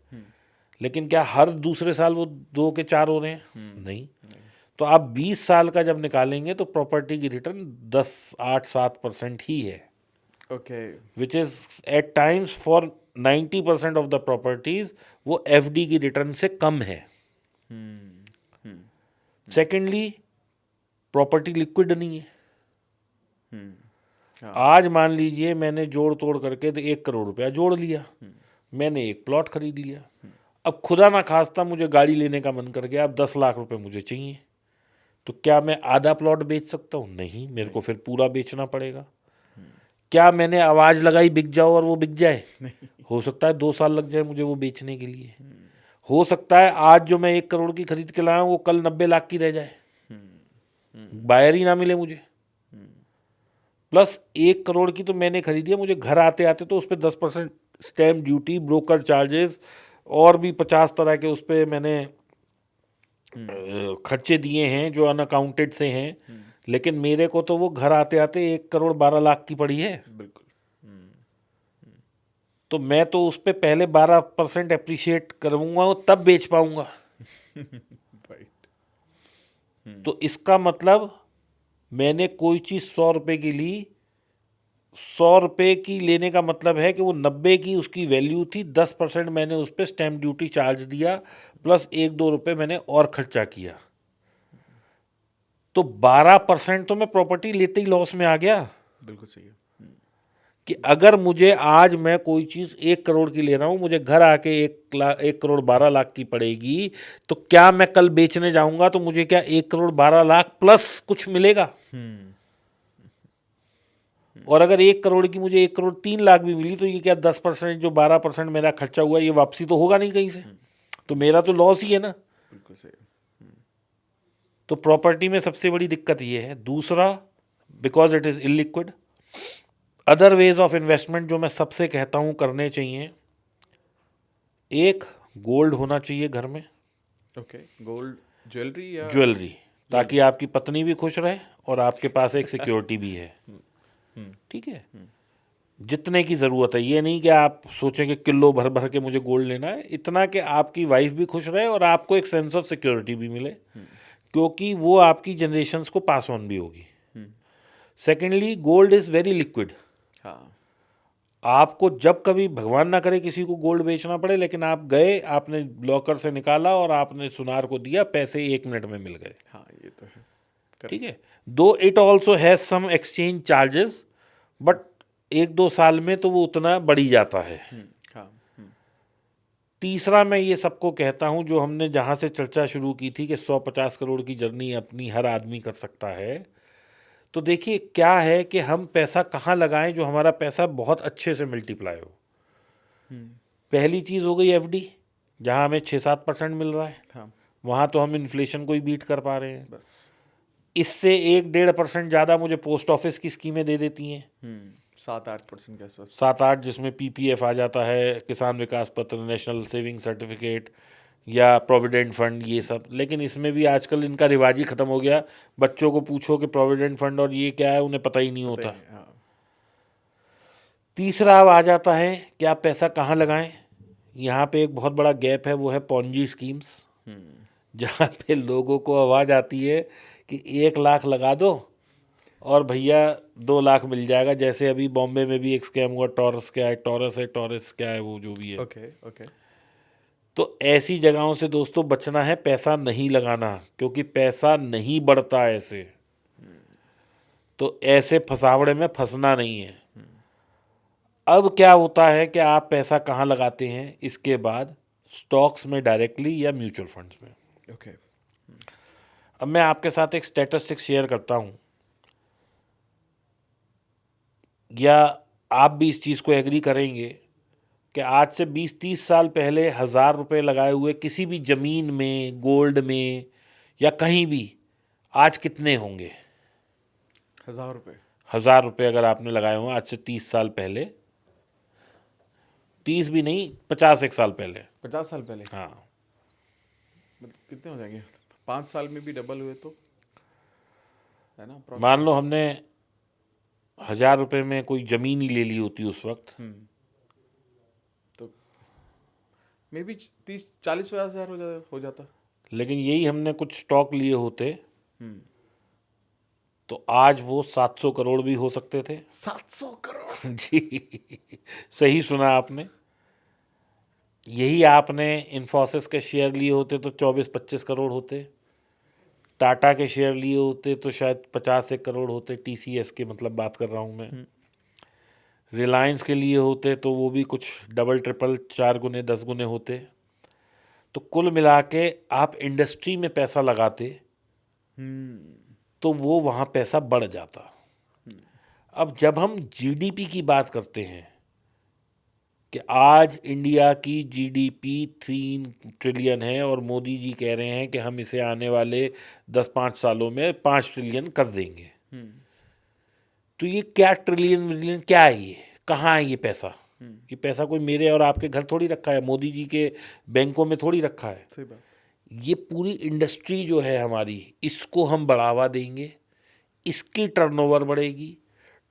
लेकिन क्या हर दूसरे साल वो 2 के 4 हो रहे हैं? नहीं। तो आप 20 साल का जब निकालेंगे तो प्रॉपर्टी की रिटर्न 10-8-7% ही है, okay. Which is at times for 90% of the properties वो एफडी की रिटर्न से कम है। सेकेंडली, प्रॉपर्टी लिक्विड नहीं है। आज मान लीजिए मैंने जोड़ तोड़ करके 1 करोड़ रुपया जोड़ लिया, मैंने एक प्लॉट खरीद लिया। अब खुदा ना खास्ता मुझे गाड़ी लेने का मन कर गया, अब 10 लाख रुपए मुझे चाहिए, तो क्या मैं आधा प्लॉट बेच सकता हूँ? नहीं, मेरे को फिर पूरा बेचना पड़ेगा। क्या मैंने आवाज़ लगाई बिक जाओ और वो बिक जाए? हो सकता है 2 साल लग जाए मुझे वो बेचने के लिए। हो सकता है आज जो मैं 1 करोड़ की खरीद के लाया हूँ वो कल 90 लाख की रह जाए, बायर ही ना मिले मुझे। प्लस 1 करोड़ की तो मैंने खरीदी है, मुझे घर आते आते तो उस पर 10% स्टैम्प ड्यूटी, ब्रोकर चार्जेस और भी 50 तरह के उस पर मैंने खर्चे दिए हैं जो अनअकाउंटेड से हैं। लेकिन मेरे को तो वो घर आते आते 1 करोड़ 12 लाख की पड़ी है। बिल्कुल। तो मैं तो उस पर पहले 12% अप्रिशिएट करूँगा तब बेच पाऊँगा। राइट। तो इसका मतलब मैंने कोई चीज़ 100 रुपये की ली, 100 रुपये की लेने का मतलब है कि वो 90 की उसकी वैल्यू थी, 10% मैंने उस पर स्टैम्प ड्यूटी चार्ज दिया, प्लस 1-2 रुपये मैंने और खर्चा किया, तो 12% तो मैं प्रॉपर्टी लेते ही लॉस में आ गया। बिल्कुल सही है। कि अगर मुझे आज मैं कोई चीज़ 1 करोड़ की ले रहा हूँ, मुझे घर आके 1 करोड़ 12 लाख की पड़ेगी, तो क्या मैं कल बेचने जाऊंगा तो मुझे क्या 1 करोड़ 12 लाख प्लस कुछ मिलेगा? और अगर 1 करोड़ की मुझे 1 करोड़ 3 लाख भी मिली तो ये क्या 10% जो 12% मेरा खर्चा हुआ ये वापसी तो होगा नहीं कहीं से, तो मेरा तो लॉस ही है ना। बिल्कुल सही। तो प्रॉपर्टी में सबसे बड़ी दिक्कत ये है। दूसरा, because it is illiquid, other ways of investment जो मैं सबसे कहता हूँ करने चाहिए, एक गोल्ड होना चाहिए घर में, ओके, गोल्ड ज्वेलरी या ज्वेलरी, ताकि आपकी पत्नी भी खुश रहे और आपके पास एक सिक्योरिटी भी है। ठीक है, जितने की ज़रूरत है, ये नहीं कि आप सोचें कि किलो भर भर के मुझे गोल्ड लेना है, इतना कि आपकी वाइफ भी खुश रहे और आपको एक सेंस ऑफ सिक्योरिटी भी मिले, क्योंकि वो आपकी जनरेशन्स को पास ऑन भी होगी। Secondly, gold is very liquid. हाँ, आपको जब कभी भगवान ना करे किसी को गोल्ड बेचना पड़े, लेकिन आप गए, आपने लॉकर से निकाला और आपने सुनार को दिया, पैसे 1 मिनट में मिल गए। हाँ, ये तो है। ठीक है, though it also has some exchange charges, but 1-2 साल में तो वो उतना बढ़ी जाता है। हाँ, तीसरा, मैं ये सबको कहता हूँ, जो हमने जहाँ से चर्चा शुरू की थी कि 150 करोड़ की जर्नी अपनी हर आदमी कर सकता है, तो देखिए क्या है कि हम पैसा कहाँ लगाएं जो हमारा पैसा बहुत अच्छे से मल्टीप्लाई हो। पहली चीज़ हो गई एफडी, जहाँ हमें 6-7% मिल रहा है, हाँ, वहाँ तो हम इन्फ्लेशन को ही बीट कर पा रहे हैं। बस। इससे 1-1.5% ज़्यादा मुझे पोस्ट ऑफिस की स्कीमें दे देती हैं, 7-8% के आसपास। 7-8, जिसमें पीपीएफ आ जाता है, किसान विकास पत्र, नेशनल सेविंग सर्टिफिकेट या प्रोविडेंट फंड, ये सब। लेकिन इसमें भी आजकल इनका रिवाज ही ख़त्म हो गया। बच्चों को पूछो कि प्रोविडेंट फंड और ये क्या है, उन्हें पता ही नहीं होता। हाँ, तीसरा अब आ जाता है कि आप पैसा कहाँ लगाएं। यहाँ पे एक बहुत बड़ा गैप है, वो है पॉन्जी स्कीम्स, जहाँ पे लोगों को आवाज़ आती है कि 1 लाख लगा दो और भैया 2 लाख मिल जाएगा। जैसे अभी बॉम्बे में भी एक स्कैम हुआ, टॉरस क्या है, टॉरस क्या है, वो जो भी है। Okay, okay. तो ऐसी जगहों से दोस्तों बचना है, पैसा नहीं लगाना, क्योंकि पैसा नहीं बढ़ता ऐसे। तो ऐसे फसावड़े में फंसना नहीं है। अब क्या होता है कि आप पैसा कहाँ लगाते हैं, इसके बाद स्टॉक्स में डायरेक्टली या म्यूचुअल फंड्स में। ओके। अब मैं आपके साथ एक स्टैटिस्टिक्स शेयर करता हूँ, या आप भी इस चीज़ को एग्री करेंगे कि आज से 20-30 साल पहले 1000 रुपये लगाए हुए किसी भी ज़मीन में, गोल्ड में या कहीं भी, आज कितने होंगे? 1000 रुपये। 1000 रुपये अगर आपने लगाए हुए आज से 30 साल पहले, 30 भी नहीं, 50 एक साल पहले। 50 साल पहले? हाँ, मतलब कितने हो जाएंगे? 5 साल में भी डबल हुए तो, है ना? मान लो हमने 1000 रुपये में कोई ज़मीन ही ले ली होती उस वक्त, तो मे बी 30-40-50 हज़ार हो जाता। लेकिन यही हमने कुछ स्टॉक लिए होते तो आज वो 700 करोड़ भी हो सकते थे। 700 करोड़? जी, सही सुना आपने। यही आपने इन्फोसिस के शेयर लिए होते तो 24-25 करोड़ होते, टाटा के शेयर लिए होते तो शायद 50-1 करोड़ होते, टीसीएस के मतलब बात कर रहा हूँ मैं। रिलायंस के लिए होते तो वो भी कुछ डबल ट्रिपल 4 गुने 10 गुने होते। तो कुल मिला के आप इंडस्ट्री में पैसा लगाते तो वो वहाँ पैसा बढ़ जाता। अब जब हम जीडीपी की बात करते हैं कि आज इंडिया की जीडीपी 3 ट्रिलियन है और मोदी जी कह रहे हैं कि हम इसे आने वाले 10-5 सालों में 5 ट्रिलियन कर देंगे, तो ये क्या ट्रिलियन क्या है, ये कहाँ है ये पैसा? ये पैसा कोई मेरे और आपके घर थोड़ी रखा है, मोदी जी के बैंकों में थोड़ी रखा है। सही बात। ये पूरी इंडस्ट्री जो है हमारी, इसको हम बढ़ावा देंगे, इसकी टर्नओवर बढ़ेगी,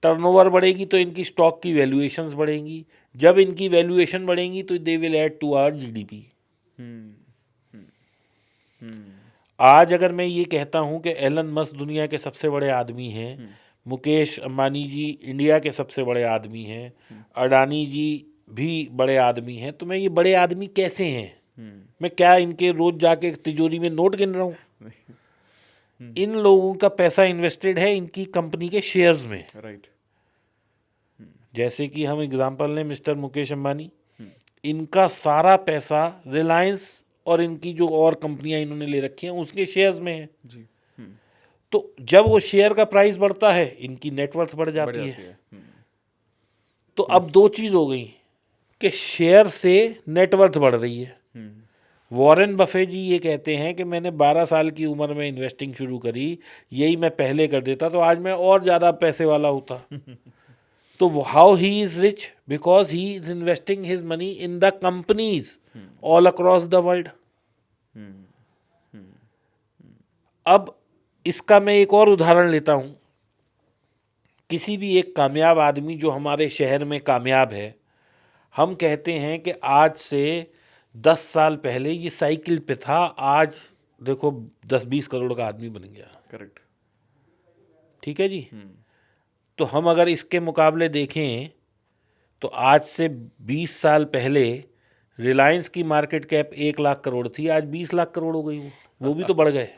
टर्नओवर बढ़ेगी तो इनकी स्टॉक की वैल्यूएशंस बढ़ेंगी, जब इनकी वैल्यूएशन बढ़ेंगी तो they will add to our GDP. आज अगर मैं ये कहता हूँ कि एलन मस्क दुनिया के सबसे बड़े आदमी हैं, मुकेश अंबानी जी इंडिया के सबसे बड़े आदमी हैं, अडानी जी भी बड़े आदमी हैं, तो मैं ये बड़े आदमी कैसे हैं? मैं क्या इनके रोज जाके तिजोरी में नोट गिन रहा हूँ? इन लोगों का पैसा इन्वेस्टेड है इनकी कंपनी के शेयर्स में। राइट। जैसे कि हम एग्जांपल लें मिस्टर मुकेश अंबानी, इनका सारा पैसा रिलायंस और इनकी जो और कंपनियां इन्होंने ले रखी हैं उसके शेयर्स में है जी। तो जब वो शेयर का प्राइस बढ़ता है इनकी नेटवर्थ बढ़ जाती है। तो अब दो चीज हो गई कि शेयर से नेटवर्थ बढ़ रही है। वॉरेन बफे जी ये कहते हैं कि मैंने 12 साल की उम्र में इन्वेस्टिंग शुरू करी, यही मैं पहले कर देता तो आज मैं और ज़्यादा पैसे वाला होता। तो how he is rich? Because he is investing his money in the companies all across the world. अब इसका मैं एक और उदाहरण लेता हूं. किसी भी एक कामयाब आदमी जो हमारे शहर में कामयाब है, हम कहते हैं कि आज से 10 साल पहले ये साइकिल पे था, आज देखो 10-20 करोड़ का आदमी बन गया. करेक्ट. ठीक है जी. तो हम अगर इसके मुकाबले देखें तो आज से 20 साल पहले रिलायंस की मार्केट कैप 1 लाख करोड़ थी, आज 20 लाख करोड़ हो गई. वो भी तो बढ़ गए.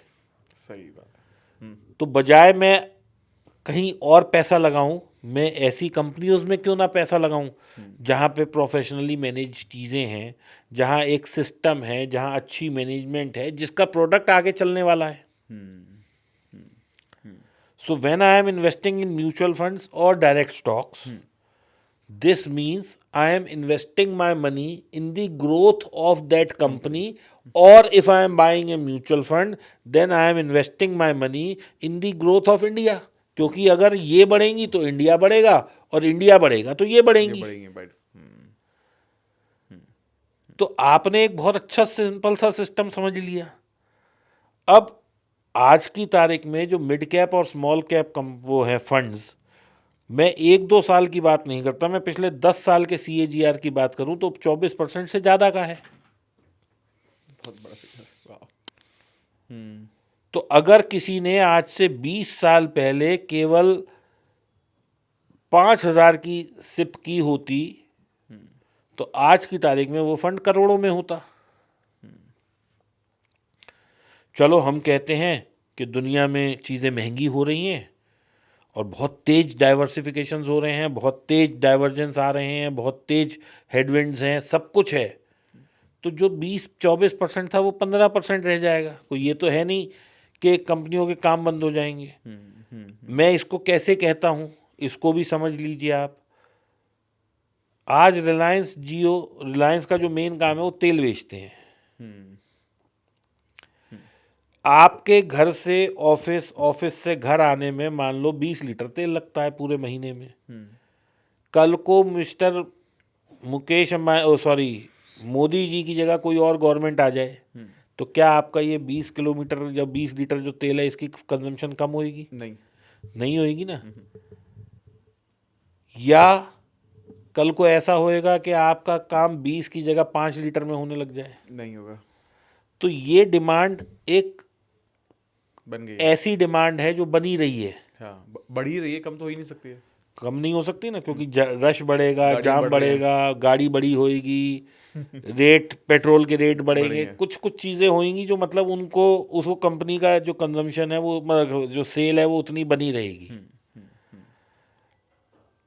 सही बात है. तो बजाय मैं कहीं और पैसा लगाऊं, मैं ऐसी कंपनियों में क्यों ना पैसा लगाऊं जहां पे प्रोफेशनली मैनेज चीज़ें हैं, जहां एक सिस्टम है, जहां अच्छी मैनेजमेंट है, जिसका प्रोडक्ट आगे चलने वाला है. So when I am investing in mutual funds or direct stocks, this means I am investing my money in the growth of that company. Or if I am buying a mutual fund, then I am investing my money in the growth of India. क्योंकि अगर ये बढ़ेंगी तो India बढ़ेगा, और India बढ़ेगा तो ये बढ़ेंगी. तो आपने एक बहुत अच्छा सिंपल सा सिस्टम समझ लिया. अब आज की तारीख में जो मिड कैप और स्मॉल कैप वो है फंड्स, मैं 1-2 साल की बात नहीं करता, मैं पिछले 10 साल के CAGR की बात करूं तो 24% से ज़्यादा का है. बहुत बड़ा फिगर. वाह. तो अगर किसी ने आज से 20 साल पहले केवल 5,000 की सिप की होती तो आज की तारीख में वो फंड करोड़ों में होता. चलो हम कहते हैं कि दुनिया में चीज़ें महंगी हो रही हैं और बहुत तेज डाइवर्सिफिकेशंस हो रहे हैं, बहुत तेज डाइवर्जेंस आ रहे हैं, बहुत तेज हेडविंड्स हैं, सब कुछ है. तो जो 20-24% था वो 15% रह जाएगा. कोई ये तो है नहीं कि कंपनियों के काम बंद हो जाएंगे. मैं इसको कैसे कहता हूँ, इसको भी समझ लीजिए आप. आज रिलायंस का जो मेन काम है वो तेल बेचते हैं. आपके घर से ऑफिस से घर आने में मान लो 20 लीटर तेल लगता है पूरे महीने में. कल को मिस्टर मुकेश अंबानी मोदी जी की जगह कोई और गवर्नमेंट आ जाए तो क्या आपका ये 20 किलोमीटर या 20 लीटर जो तेल है इसकी कंजम्पशन कम होगी? नहीं होगी ना. या कल को ऐसा होएगा कि आपका काम 20 की जगह 5 लीटर में होने लग जाए? नहीं होगा. तो ये डिमांड एक बन गई, ऐसी डिमांड है जो बनी रही है. हाँ, बढ़ ही रही है, कम तो हो ही नहीं सकती है. कम नहीं हो सकती ना, क्योंकि रश बढ़ेगा, जाम बढ़ेगा, गाड़ी बड़ी होएगी, रेट पेट्रोल के रेट बढ़ेंगे, कुछ चीज़ें होंगी जो मतलब उनको उसको कंपनी का जो कंजम्पशन है वो मतलब जो सेल है वो उतनी बनी रहेगी.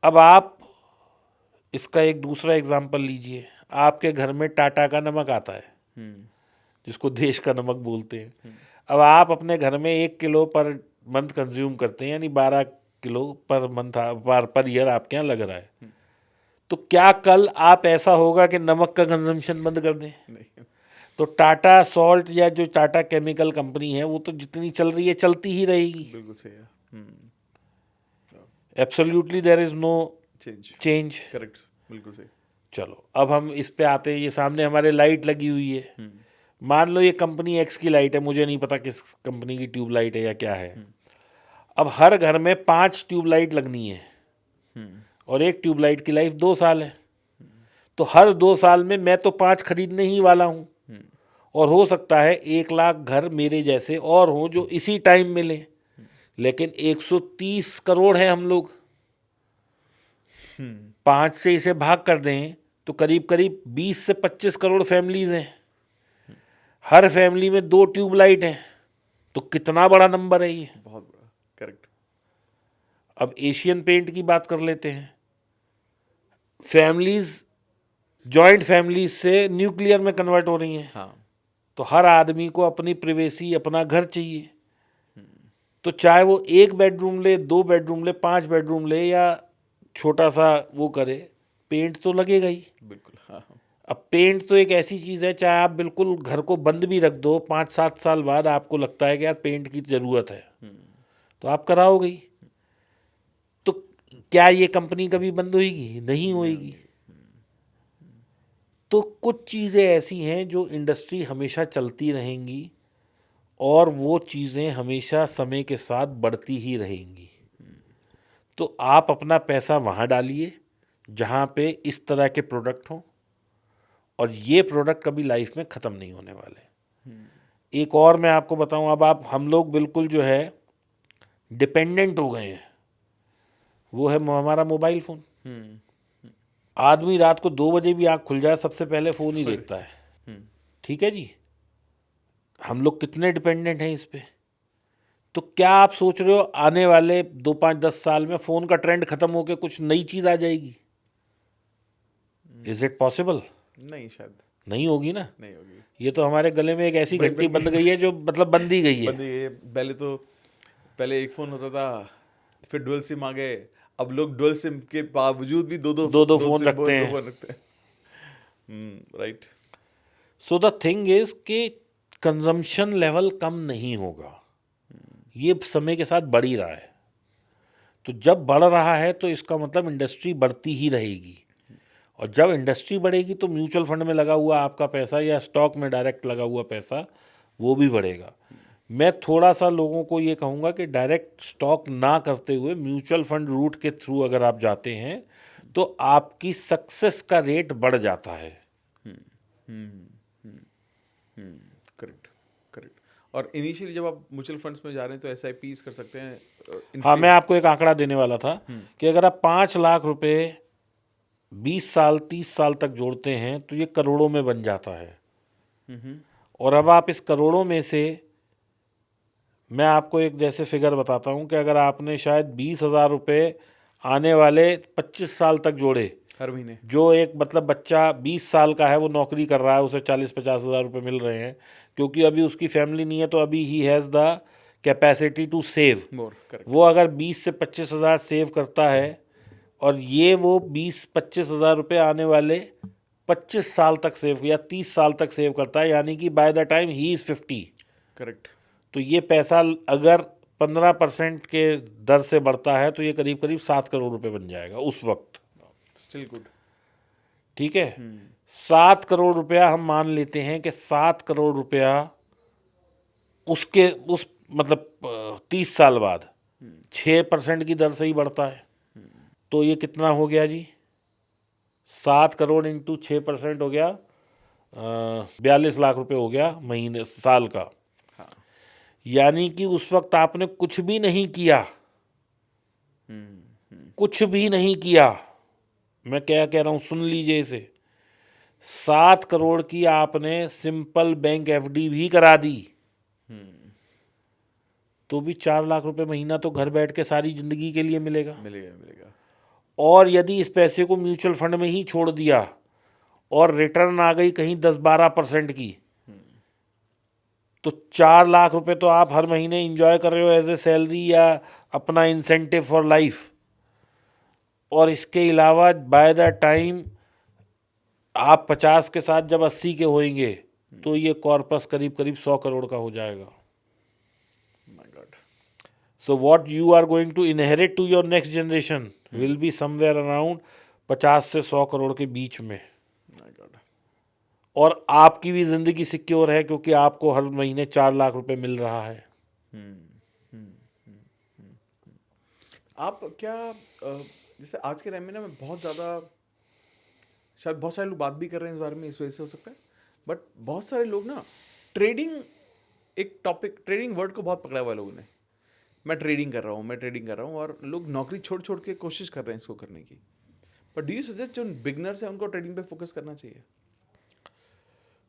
अब आप इसका एक दूसरा एग्जांपल लीजिए. आपके घर में टाटा का नमक आता है जिसको देश का नमक बोलते हैं. अब आप अपने घर में 1 किलो पर मंथ कंज्यूम करते हैं, यानी 12 kilo per month per year आपके यहाँ लग रहा है. तो क्या कल आप ऐसा होगा कि नमक का कंजम्पशन बंद कर दें? नहीं. तो टाटा सॉल्ट या जो टाटा केमिकल कंपनी है वो तो जितनी चल रही है चलती ही रहेगी. बिल्कुल सही है. Absolutely there is no change. Correct. बिल्कुल सही. चलो अब हम इस पे आते हैं. ये सामने हमारे लाइट लगी हुई है. मान लो ये कंपनी X की लाइट है, मुझे नहीं पता किस कंपनी की ट्यूब लाइट है या क्या है. अब हर घर में 5 ट्यूब लाइट लगनी है और एक ट्यूब लाइट की लाइफ 2 साल है. तो हर 2 साल में मैं तो 5 खरीदने ही वाला हूँ. और हो सकता है 1 लाख घर मेरे जैसे और हों जो इसी टाइम में लें. लेकिन 130 करोड़ हैं हम लोग. 5 से इसे भाग कर दें तो करीब करीब 20 से 25 करोड़ फैमिलीज हैं. हर फैमिली में 2 ट्यूब लाइट हैं. तो कितना बड़ा नंबर है ये? बहुत बड़ा. करेक्ट. अब एशियन पेंट की बात कर लेते हैं. फैमिलीज जॉइंट फैमिलीज से न्यूक्लियर में कन्वर्ट हो रही हैं. हाँ. तो हर आदमी को अपनी प्रिवेसी, अपना घर चाहिए. तो चाहे वो 1 बेडरूम ले, 2 बेडरूम ले, 5 बेडरूम ले या छोटा सा वो करे, पेंट तो लगेगा ही. बिल्कुल. हाँ. अब पेंट तो एक ऐसी चीज़ है, चाहे आप बिल्कुल घर को बंद भी रख दो, 5-7 साल बाद आपको लगता है कि यार पेंट की ज़रूरत है तो आप कराओगे ही. तो क्या ये कंपनी कभी बंद होगी? नहीं होगी। तो कुछ चीज़ें ऐसी हैं जो इंडस्ट्री हमेशा चलती रहेंगी और वो चीज़ें हमेशा समय के साथ बढ़ती ही रहेंगी। तो आप अपना पैसा वहाँ डालिए जहाँ पे इस तरह के प्रोडक्ट हों, और ये प्रोडक्ट कभी लाइफ में ख़त्म नहीं होने वाले। एक और मैं आपको बताऊं, अब आप हम लोग बिल्कुल जो है डिपेंडेंट हो गए हैं, वो है हमारा मोबाइल फ़ोन। आदमी रात को 2 बजे भी आँख खुल जाए सबसे पहले फ़ोन ही देखता है। ठीक है जी, हम लोग कितने डिपेंडेंट हैं इस पे। तो क्या आप सोच रहे हो आने वाले 2, 5, 10 साल में फ़ोन का ट्रेंड ख़त्म होकर कुछ नई चीज़ आ जाएगी? Is it possible? नहीं, शायद नहीं होगी ना। नहीं होगी। ये तो हमारे गले में एक ऐसी बन घंटी गई। बंध गई है जो मतलब बंद ही गई है। बंदी ये पहले एक फोन होता था, फिर डुअल सिम आ गए। अब लोग डुअल सिम के बावजूद भी दो दो फ़ोन सिम रखते हैं। फोन रखते हैं। Right. So the thing is कि कंजम्पशन लेवल कम नहीं होगा, ये समय के साथ बढ़ ही रहा है। तो जब बढ़ रहा है तो इसका मतलब इंडस्ट्री बढ़ती ही रहेगी, और जब इंडस्ट्री बढ़ेगी तो म्यूचुअल फंड में लगा हुआ आपका पैसा या स्टॉक में डायरेक्ट लगा हुआ पैसा वो भी बढ़ेगा। मैं थोड़ा सा लोगों को ये कहूँगा कि डायरेक्ट स्टॉक ना करते हुए म्यूचुअल फंड रूट के थ्रू अगर आप जाते हैं तो आपकी सक्सेस का रेट बढ़ जाता है। Correct, correct. और इनिशियली जब आप म्यूचुअल फंड्स में जा रहे हैं तो एसआईपीस कर सकते हैं। हाँ, मैं आपको एक आंकड़ा देने वाला था कि अगर आप 5 लाख रुपए 20 साल 30 साल तक जोड़ते हैं तो ये करोड़ों में बन जाता है। और अब आप इस करोड़ों में से, मैं आपको एक जैसे फिगर बताता हूँ कि अगर आपने शायद 20,000 रुपये आने वाले 25 साल तक जोड़े, हर महीने, जो एक मतलब बच्चा 20 साल का है वो नौकरी कर रहा है, उसे 40-50 हज़ार रुपये मिल रहे हैं क्योंकि अभी उसकी फैमिली नहीं है, तो अभी ही has the capacity to save more, correct. वो अगर 20 से 25 हज़ार सेव करता है और ये वो 20-25 हज़ार रुपये आने वाले 25 साल तक सेव या 30 साल तक सेव करता है, यानी कि by the time he is 50, correct. तो ये पैसा अगर 15% के दर से बढ़ता है तो ये करीब करीब 7 करोड़ रुपए बन जाएगा उस वक्त। Still good. ठीक है, 7 करोड़ रुपया हम मान लेते हैं कि 7 करोड़ रुपया उसके उस मतलब 30 साल बाद 6% की दर से ही बढ़ता है। तो ये कितना हो गया जी? 7 करोड़ इंटू 6% हो गया 42 लाख रुपए हो गया महीने साल का। हाँ। यानी कि उस वक्त आपने कुछ भी नहीं किया, कुछ भी नहीं किया। मैं क्या कह रहा हूँ सुन लीजिए इसे। 7 करोड़ की आपने सिंपल बैंक एफडी भी करा दी तो भी 4 लाख रुपए महीना तो घर बैठ के सारी जिंदगी के लिए मिलेगा। मिलेगा। और यदि इस पैसे को म्यूचुअल फंड में ही छोड़ दिया और रिटर्न आ गई कहीं 10-12% की, तो 4 लाख रुपए तो आप हर महीने इंजॉय कर रहे हो एज ए सैलरी या अपना इंसेंटिव फॉर लाइफ। और इसके अलावा बाय द टाइम आप 50 के साथ जब 80 के होंगे तो ये कॉर्पस करीब करीब 100 करोड़ का हो जाएगा। My God. So what you are going to inherit to your next generation will be somewhere around 50 से 100 करोड़ के बीच में। My God. और आपकी भी जिंदगी सिक्योर है क्योंकि आपको हर महीने 4 लाख रुपए मिल रहा है। आप क्या जैसे आज के टाइम में ना, मैं बहुत ज़्यादा, शायद बहुत सारे लोग बात भी कर रहे हैं इस बारे में, इस वजह से हो सकता है, बट बहुत सारे लोग ना ट्रेडिंग, एक टॉपिक, ट्रेडिंग वर्ड को बहुत पकड़ा हुआ है लोगों ने। मैं ट्रेडिंग कर रहा हूँ और लोग नौकरी छोड़ छोड़ के कोशिश कर रहे हैं इसको करने की। बट डू यू सजेस्ट जो बिगनर्स हैं उनको ट्रेडिंग पे फोकस करना चाहिए,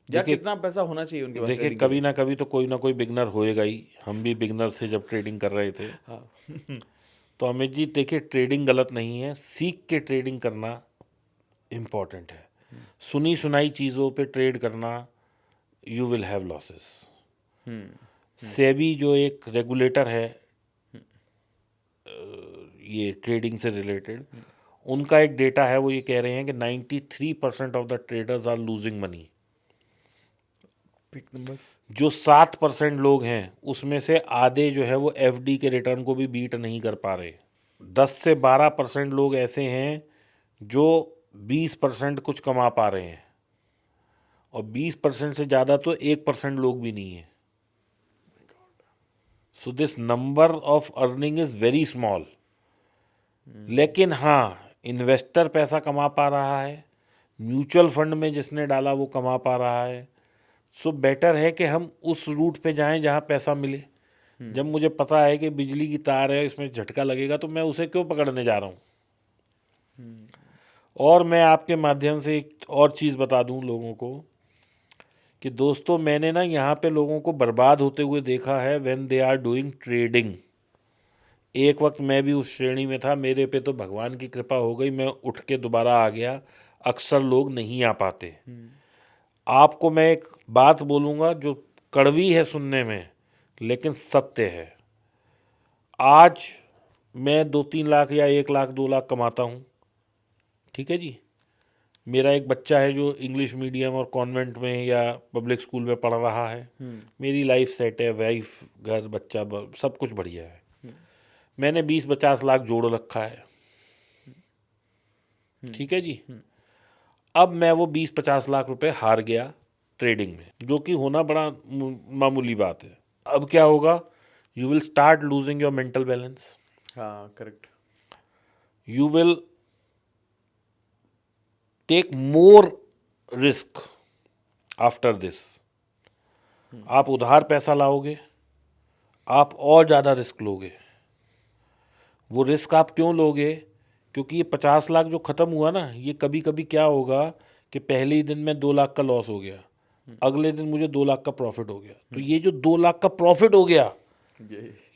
या कितना पैसा होना चाहिए उनके पास? देखिए, कभी ना कभी तो कोई ना कोई बिगनर होएगा ही। हम भी बिगनर थे जब ट्रेडिंग कर रहे थे। हाँ। तो अमित जी देखिए, ट्रेडिंग गलत नहीं है, सीख के ट्रेडिंग करना इम्पॉर्टेंट है। सुनी सुनाई चीज़ों पे ट्रेड करना, you will have losses. SEBI जो एक रेगुलेटर है ये ट्रेडिंग से रिलेटेड, उनका एक डेटा है, वो ये कह रहे हैं कि 93% of the traders are losing money. Pick numbers. जो 7% लोग हैं उसमें से आधे जो है वो एफडी के रिटर्न को भी बीट नहीं कर पा रहे। 10 से 12% लोग ऐसे हैं जो 20% कुछ कमा पा रहे हैं, और 20% से ज़्यादा तो 1% लोग भी नहीं है। So this number of earning is very small. लेकिन हाँ, इन्वेस्टर पैसा कमा पा रहा है, म्यूचुअल फंड में जिसने डाला वो कमा पा रहा है। सो बेटर है कि हम उस रूट पे जाएं जहाँ पैसा मिले। जब मुझे पता है कि बिजली की तार है, इसमें झटका लगेगा, तो मैं उसे क्यों पकड़ने जा रहा हूँ। और मैं आपके माध्यम से एक और चीज़ बता दूं लोगों को कि दोस्तों, मैंने ना यहाँ पे लोगों को बर्बाद होते हुए देखा है when they are doing trading. एक वक्त मैं भी उस श्रेणी में था, मेरे पे तो भगवान की कृपा हो गई, मैं उठ के दोबारा आ गया। अक्सर लोग नहीं आ पाते। आपको मैं एक बात बोलूँगा जो कड़वी है सुनने में, लेकिन सत्य है। आज मैं 2-3 लाख या 1 लाख 2 लाख कमाता हूँ, ठीक है जी। मेरा एक बच्चा है जो इंग्लिश मीडियम और कॉन्वेंट में या पब्लिक स्कूल में पढ़ रहा है। मेरी लाइफ सेट है, वाइफ, घर, बच्चा, सब कुछ बढ़िया है। मैंने 20-50 लाख जोड़ रखा है, ठीक है जी। अब मैं वो 20-50 लाख रुपए हार गया ट्रेडिंग में, जो कि होना बड़ा मामूली बात है। अब क्या होगा? You will start losing your mental balance, हाँ correct. You will take more risk after this. आप उधार पैसा लाओगे, आप और ज़्यादा रिस्क लोगे। वो रिस्क आप क्यों लोगे? क्योंकि ये 50 लाख जो ख़त्म हुआ ना, ये कभी कभी क्या होगा कि पहले ही दिन में 2 लाख का लॉस हो गया, अगले दिन मुझे 2 लाख का प्रॉफिट हो गया। तो ये जो 2 लाख का प्रॉफिट हो गया,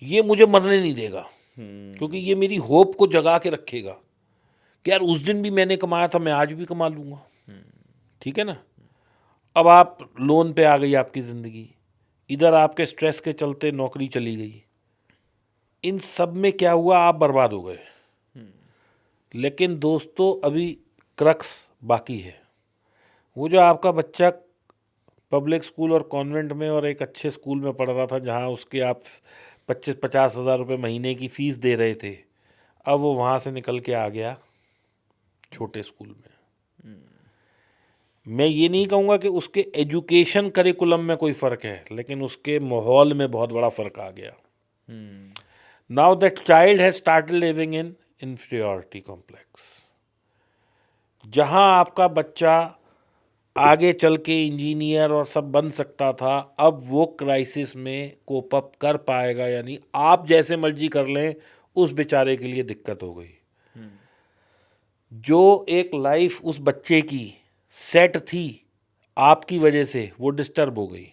ये मुझे मरने नहीं देगा, क्योंकि ये मेरी होप को जगा के रखेगा कि यार उस दिन भी मैंने कमाया था, मैं आज भी कमा लूँगा। ठीक है ना। अब आप लोन पे आ गई आपकी ज़िंदगी, इधर आपके स्ट्रेस के चलते नौकरी चली गई, इन सब में क्या हुआ? आप बर्बाद हो गए। लेकिन दोस्तों, अभी क्रक्स बाकी है। वो जो आपका बच्चा पब्लिक स्कूल और कॉन्वेंट में और एक अच्छे स्कूल में पढ़ रहा था, जहाँ उसके आप 25-50 हज़ार रुपये महीने की फ़ीस दे रहे थे, अब वो वहाँ से निकल के आ गया छोटे स्कूल में। मैं ये नहीं कहूँगा कि उसके एजुकेशन करिकुलम में कोई फ़र्क है, लेकिन उसके माहौल में बहुत बड़ा फ़र्क आ गया। Now that child has started living in inferiority complex. जहाँ आपका बच्चा आगे चल के इंजीनियर और सब बन सकता था, अब वो क्राइसिस में कोप अप कर पाएगा या नहीं, आप जैसे मर्जी कर लें, उस बेचारे के लिए दिक्कत हो गई। जो एक लाइफ उस बच्चे की सेट थी, आपकी वजह से वो डिस्टर्ब हो गई।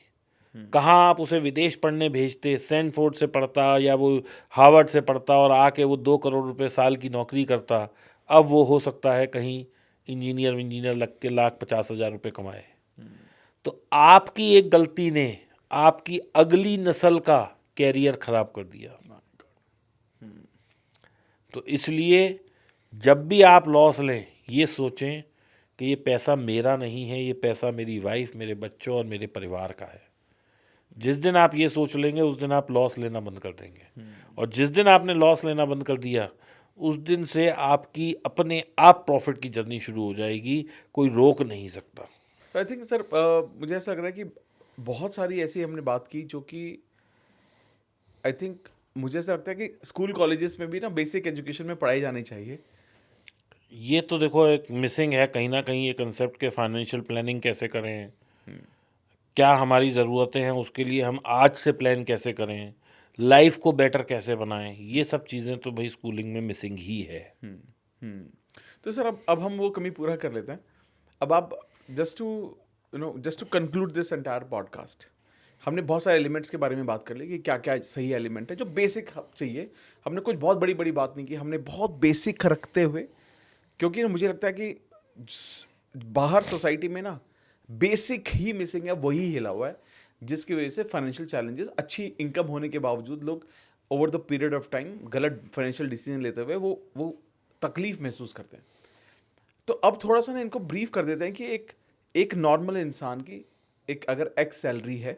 कहाँ आप उसे विदेश पढ़ने भेजते, सैनफोर्ड से पढ़ता या वो हार्वर्ड से पढ़ता और आके वो 2 करोड़ रुपए साल की नौकरी करता, अब वो हो सकता है कहीं इंजीनियर लग के 1,50,000 रुपये कमाए। तो आपकी एक गलती ने आपकी अगली नस्ल का कैरियर खराब कर दिया। तो इसलिए जब भी आप लॉस लें, ये सोचें कि ये पैसा मेरा नहीं है, ये पैसा मेरी वाइफ, मेरे बच्चों और मेरे परिवार का है। जिस दिन आप ये सोच लेंगे, उस दिन आप लॉस लेना बंद कर देंगे। और जिस दिन आपने लॉस लेना बंद कर दिया, उस दिन से आपकी अपने आप प्रॉफिट की जर्नी शुरू हो जाएगी, कोई रोक नहीं सकता। तो आई थिंक सर, मुझे ऐसा लग रहा है कि बहुत सारी ऐसी हमने बात की जो कि आई थिंक मुझे ऐसा लगता है कि स्कूल कॉलेजेस में भी ना बेसिक एजुकेशन में पढ़ाई जानी चाहिए। ये तो देखो एक मिसिंग है कहीं ना कहीं, ये कंसेप्ट के फाइनेंशियल प्लानिंग कैसे करें, क्या हमारी ज़रूरतें हैं, उसके लिए हम आज से प्लान कैसे करें, लाइफ को बेटर कैसे बनाएं, ये सब चीज़ें तो भाई स्कूलिंग में मिसिंग ही है। तो सर अब हम वो कमी पूरा कर लेते हैं। अब आप just to conclude this entire podcast, हमने बहुत सारे एलिमेंट्स के बारे में बात कर ली कि क्या क्या सही एलिमेंट है जो बेसिक चाहिए। हमने कुछ बहुत बड़ी बड़ी बात नहीं की, हमने बहुत बेसिक रखते हुए, क्योंकि मुझे लगता है कि बाहर सोसाइटी में ना बेसिक ही मिसिंग है, वही हिला हुआ है, जिसकी वजह से फाइनेंशियल चैलेंजेस, अच्छी इनकम होने के बावजूद लोग over the period of time गलत फाइनेंशियल डिसीजन लेते हुए वो तकलीफ महसूस करते हैं। तो अब थोड़ा सा ना इनको ब्रीफ कर देते हैं कि एक नॉर्मल इंसान की एक अगर एक्स सैलरी है,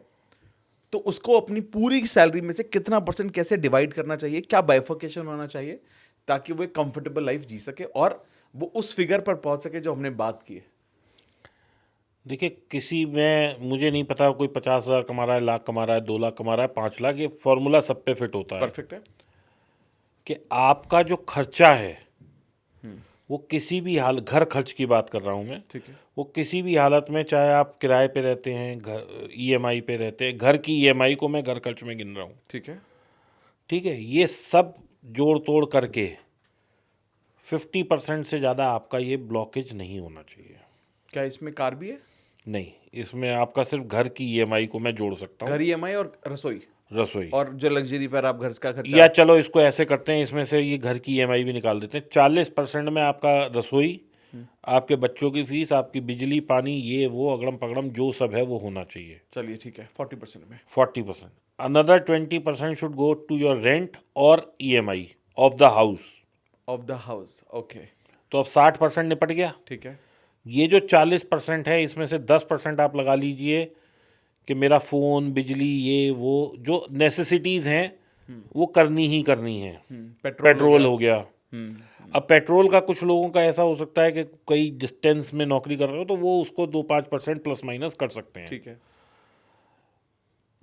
तो उसको अपनी पूरी सैलरी में से कितना % कैसे डिवाइड करना चाहिए, क्या बाइफर्केशन होना चाहिए, ताकि वो एक कंफर्टेबल लाइफ जी सके और वो उस फिगर पर पहुंच सके जो हमने बात की है? देखिए, किसी में मुझे नहीं पता कोई 50,000 कमा रहा है, लाख कमा रहा है, 2 लाख कमा रहा है, 5 लाख, ये फॉर्मूला सब पे फिट होता है परफेक्ट है। कि आपका जो खर्चा है वो किसी भी हाल, घर खर्च की बात कर रहा हूँ मैं, ठीक है। वो किसी भी हालत में, चाहे आप किराए पे रहते हैं, घर ईएमआई पे रहते हैं, घर की ईएमआई को मैं घर खर्च में गिन रहा हूँ, ठीक है। ठीक है, ये सब जोड़ तोड़ करके 50% से ज़्यादा आपका ये ब्लॉकेज नहीं होना चाहिए। क्या इसमें कार भी है? नहीं, इसमें आपका सिर्फ घर की ईएमआई को मैं जोड़ सकता हूँ, घर ईएमआई और रसोई, रसोई, और जो लग्जरी पर आप घर का खर्चा। या चलो इसको ऐसे करते हैं, इसमें से ये घर की ईएमआई भी निकाल देते हैं, 40% में आपका रसोई, आपके बच्चों की फीस, आपकी बिजली पानी, ये वो अगड़म पगड़म जो सब है वो होना चाहिए, चलिए ठीक है, 40% में। 40%। Another 20% should go to your rent और EMI of the house. Of the house, okay. तो अब 60% निपट गया। ठीक है। ये जो 40% है, इसमें से 10% आप लगा लीजिए कि मेरा फ़ोन, बिजली, ये वो जो नेसेसिटीज़ हैं वो करनी ही करनी है। पेट्रोल हो गया। अब पेट्रोल का कुछ लोगों का ऐसा हो सकता है कि कई डिस्टेंस में नौकरी कर रहे हो, तो वो उसको 2-5% प्लस माइनस कर सकते हैं। ठीक है।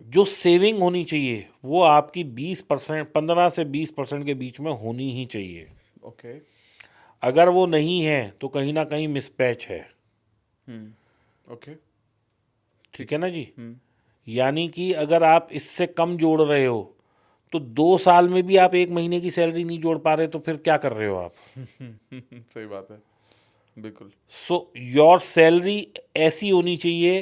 जो सेविंग होनी चाहिए वो आपकी 20%, 15 से 20% के बीच में होनी ही चाहिए। ओके। अगर वो नहीं है तो कहीं ना कहीं मिसपैच है। ओके। ठीक है ना जी। यानी कि अगर आप इससे कम जोड़ रहे हो तो 2 साल में भी आप 1 महीने की सैलरी नहीं जोड़ पा रहे, तो फिर क्या कर रहे हो आप? सही बात है, बिल्कुल। सो योर सैलरी ऐसी होनी चाहिए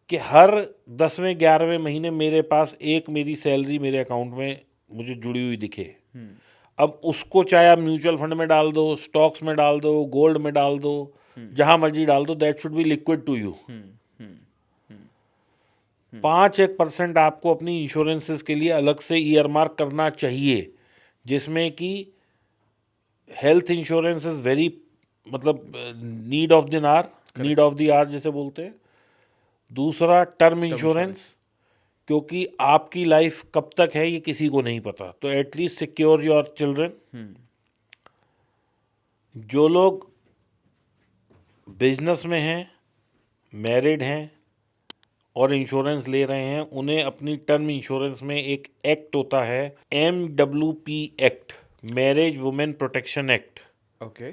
कि हर 10वें 11वें महीने मेरे पास एक मेरी सैलरी मेरे अकाउंट में मुझे जुड़ी हुई दिखे। अब उसको चाहे आप म्यूचुअल फंड में डाल दो, स्टॉक्स में डाल दो, गोल्ड में डाल दो, जहां मर्जी डाल दो, that should be liquid to you. 5-1% आपको अपनी इंश्योरेंसेस के लिए अलग से ईयरमार्क करना चाहिए, जिसमें कि हेल्थ इंश्योरेंस इज वेरी, मतलब need of the hour, need of the hour जैसे बोलते हैं। दूसरा टर्म इंश्योरेंस, क्योंकि आपकी लाइफ कब तक है ये किसी को नहीं पता, तो एटलीस्ट सिक्योर योर चिल्ड्रन। जो लोग बिजनेस में हैं, मैरिड हैं और इंश्योरेंस ले रहे हैं, उन्हें अपनी टर्म इंश्योरेंस में एक एक्ट होता है, MWP act, marriage women protection act, okay.